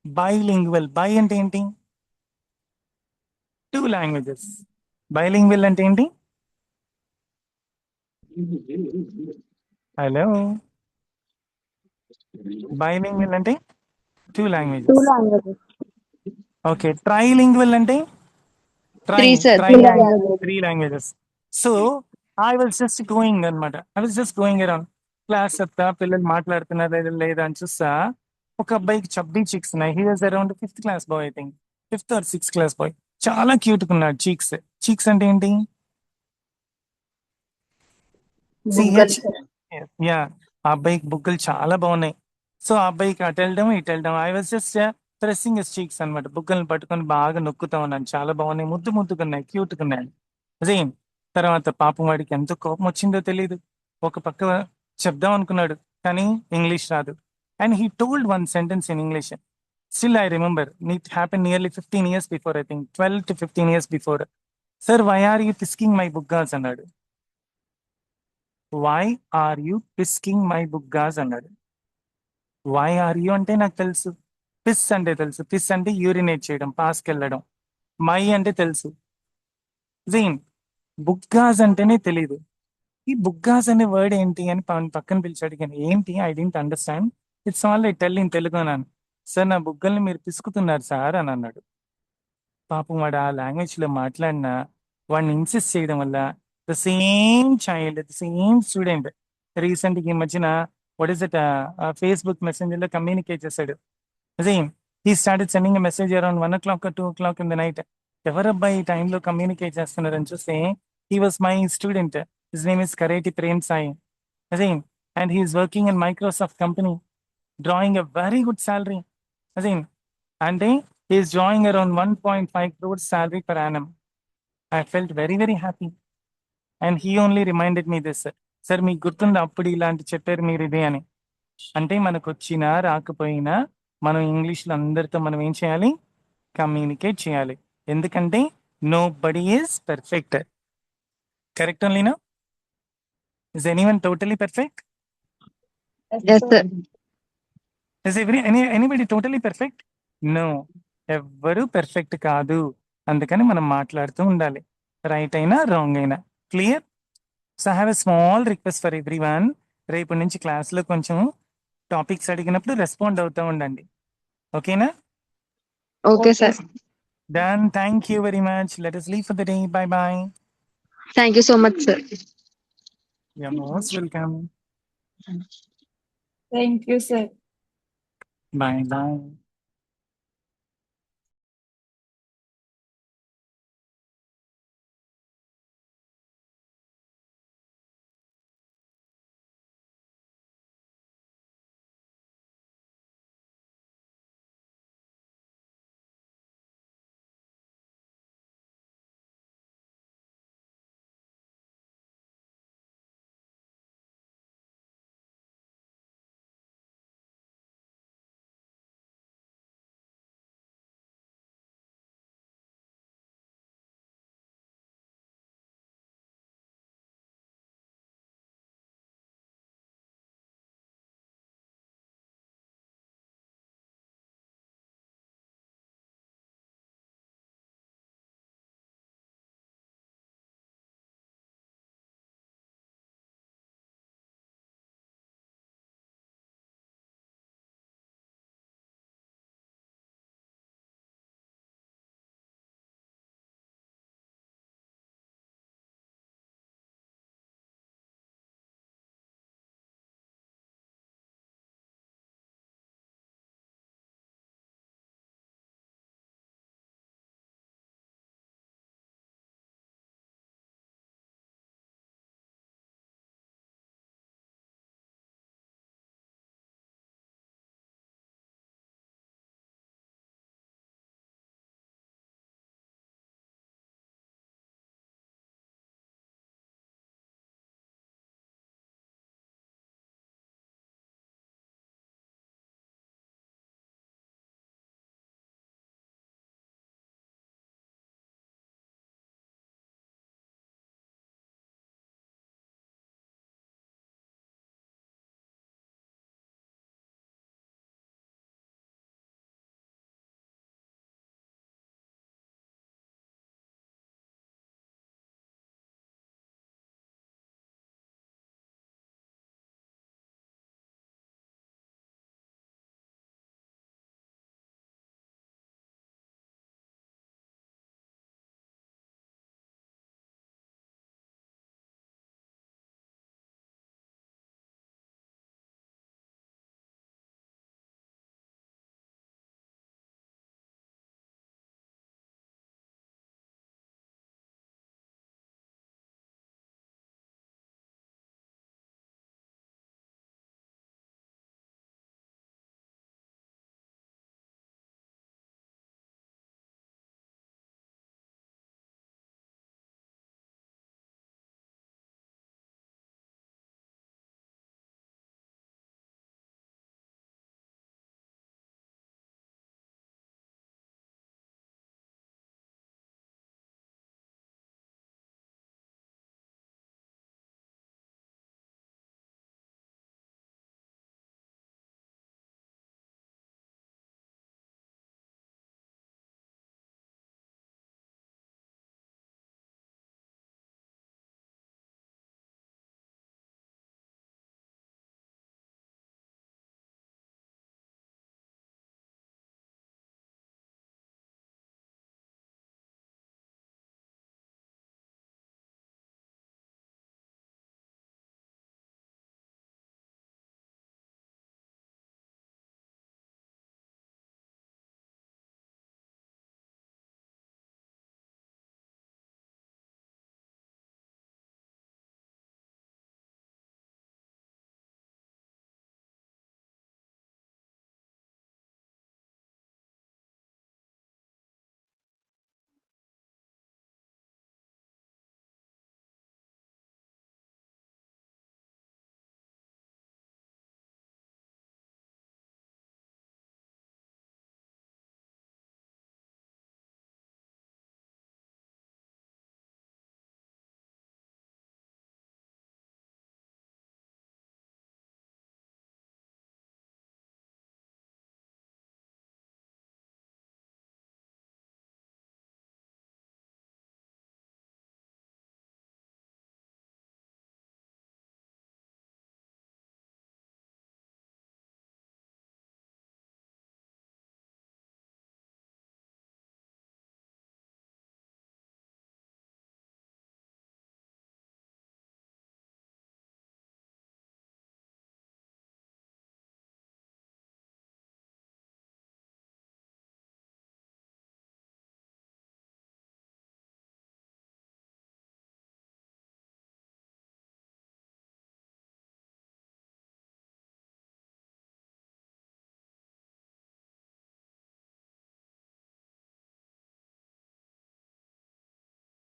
[SPEAKER 1] బైలింగ్వల్, బై అంటే ఏంటి? 2 languages. బైలింగ్వల్ అంటే ఏంటి? హలో, బైలింగ్వల్ అంటే 2 languages.
[SPEAKER 2] 2 languages.
[SPEAKER 1] ఓకే, ట్రైలింగ్వల్ అంటే?
[SPEAKER 3] Three, sir.
[SPEAKER 1] 3 languages. So I was just going అనమాట. I was just going around. Class చెప్తా, పిల్లలు మాట్లాడుతున్నారు లేదా అని చూస్తా, ఒక అబ్బాయికి చబ్బీ చీక్స్ ఉన్నాయి. He was around 5th class boy, I think 5th or 6th class boy. చాలా క్యూట్ గా ఉన్నాడు. చీక్స్, చీక్స్ అంటే ఏంటి?
[SPEAKER 2] బుగ్గలు, sir.
[SPEAKER 1] యా, ఆ అబ్బాయికి బుగ్గలు చాలా బాగున్నాయి. సో ఆ అబ్బాయికి అటు వెళ్ళడం ఇటు వెళ్ళడం, I was just pressing his cheeks అనమాట. బుగ్గలను పట్టుకొని బాగా నొక్కుతా ఉన్నాను. చాలా బాగున్నాయి, ముద్దుగా ఉన్నాయి, క్యూట్ గా ఉన్నాయి. అదే తర్వాత పాపం వాడికి ఎంతో కోపం వచ్చిందో తెలియదు. ఒక పక్క చెప్దాం అనుకున్నాడు కానీ ఇంగ్లీష్ రాదు. And he told 1 sentence in English. Still I remember, it happened nearly 15 years before, I think 12 to 15 years before. Sir, why are you pisking my buggas అన్నాడు. వై ఆర్ యూ పిస్కింగ్ మై బుగ్గాస్ అన్నాడు. Why are you అంటే నాకు తెలుసు, పిస్ అంటే తెలుసు, పిస్ అంటే యూరినేట్ చేయడం, పాస్కి వెళ్ళడం. మై అంటే తెలుసు, జీన్ బుగ్గాస్ అంటేనే తెలీదు. ఈ బుగ్గాస్ అనే వర్డ్ ఏంటి అని పక్కన పిలిచి అడిగాను. ఏంటి? I don't understand. It's all I tell in Telugu అన్నాను. సార్ నా బుగ్గల్ని మీరు పిసుకుతున్నారు సార్ అని అన్నాడు. పాపం వాడు ఆ లాంగ్వేజ్ లో మాట్లాడినా వాడిని ఇన్సిస్ట్ చేయడం వల్ల the same child, the same student recent ఈ మధ్యన what is it Facebook Messenger లో కమ్యూనికేట్ చేశాడు. Same he started sending message around 1 o'clock or 2 o'clock in the night. ఎవరబ్బాయి ఈ టైంలో కమ్యూనికేట్ చేస్తున్నారని చూస్తే he was my student. His name is Kareti Prem Sai. Same and he is working in Microsoft company, drawing a very good salary. Again, and he is drawing around 1.5 crores salary per annum. I felt very, very happy. And he only reminded me this, sir, మీకు గుర్తుందా అప్పుడు ఇలాంటి చెప్పారు మీరు ఇదే అని. అంటే మనకు వచ్చినా రాకపోయినా మనం ఇంగ్లీష్లో అందరితో మనం ఏం చేయాలి? కమ్యూనికేట్ చేయాలి. ఎందుకంటే nobody is perfect. Correct ఓన్లీనా? Is anyone totally perfect?
[SPEAKER 3] Yes, sir.
[SPEAKER 1] Is anybody totally perfect? No, ఎవ్వరూ పెర్ఫెక్ట్ కాదు. అందుకని మనం మాట్లాడుతూ ఉండాలి, రైట్ అయినా రాంగ్ అయినా. Clear? So I have a small request for every one. రేపు నుంచి క్లాస్లో కొంచెం టాపిక్స్ అడిగినప్పుడు రెస్పాండ్ అవుతూ ఉండండి. ఓకేనా?
[SPEAKER 3] Okay, sir.
[SPEAKER 1] Done. Thank you very much. Let us leave for the day. Bye bye.
[SPEAKER 3] Thank you so much, sir.
[SPEAKER 1] You're most welcome.
[SPEAKER 4] Thank you, sir.
[SPEAKER 1] Bye bye.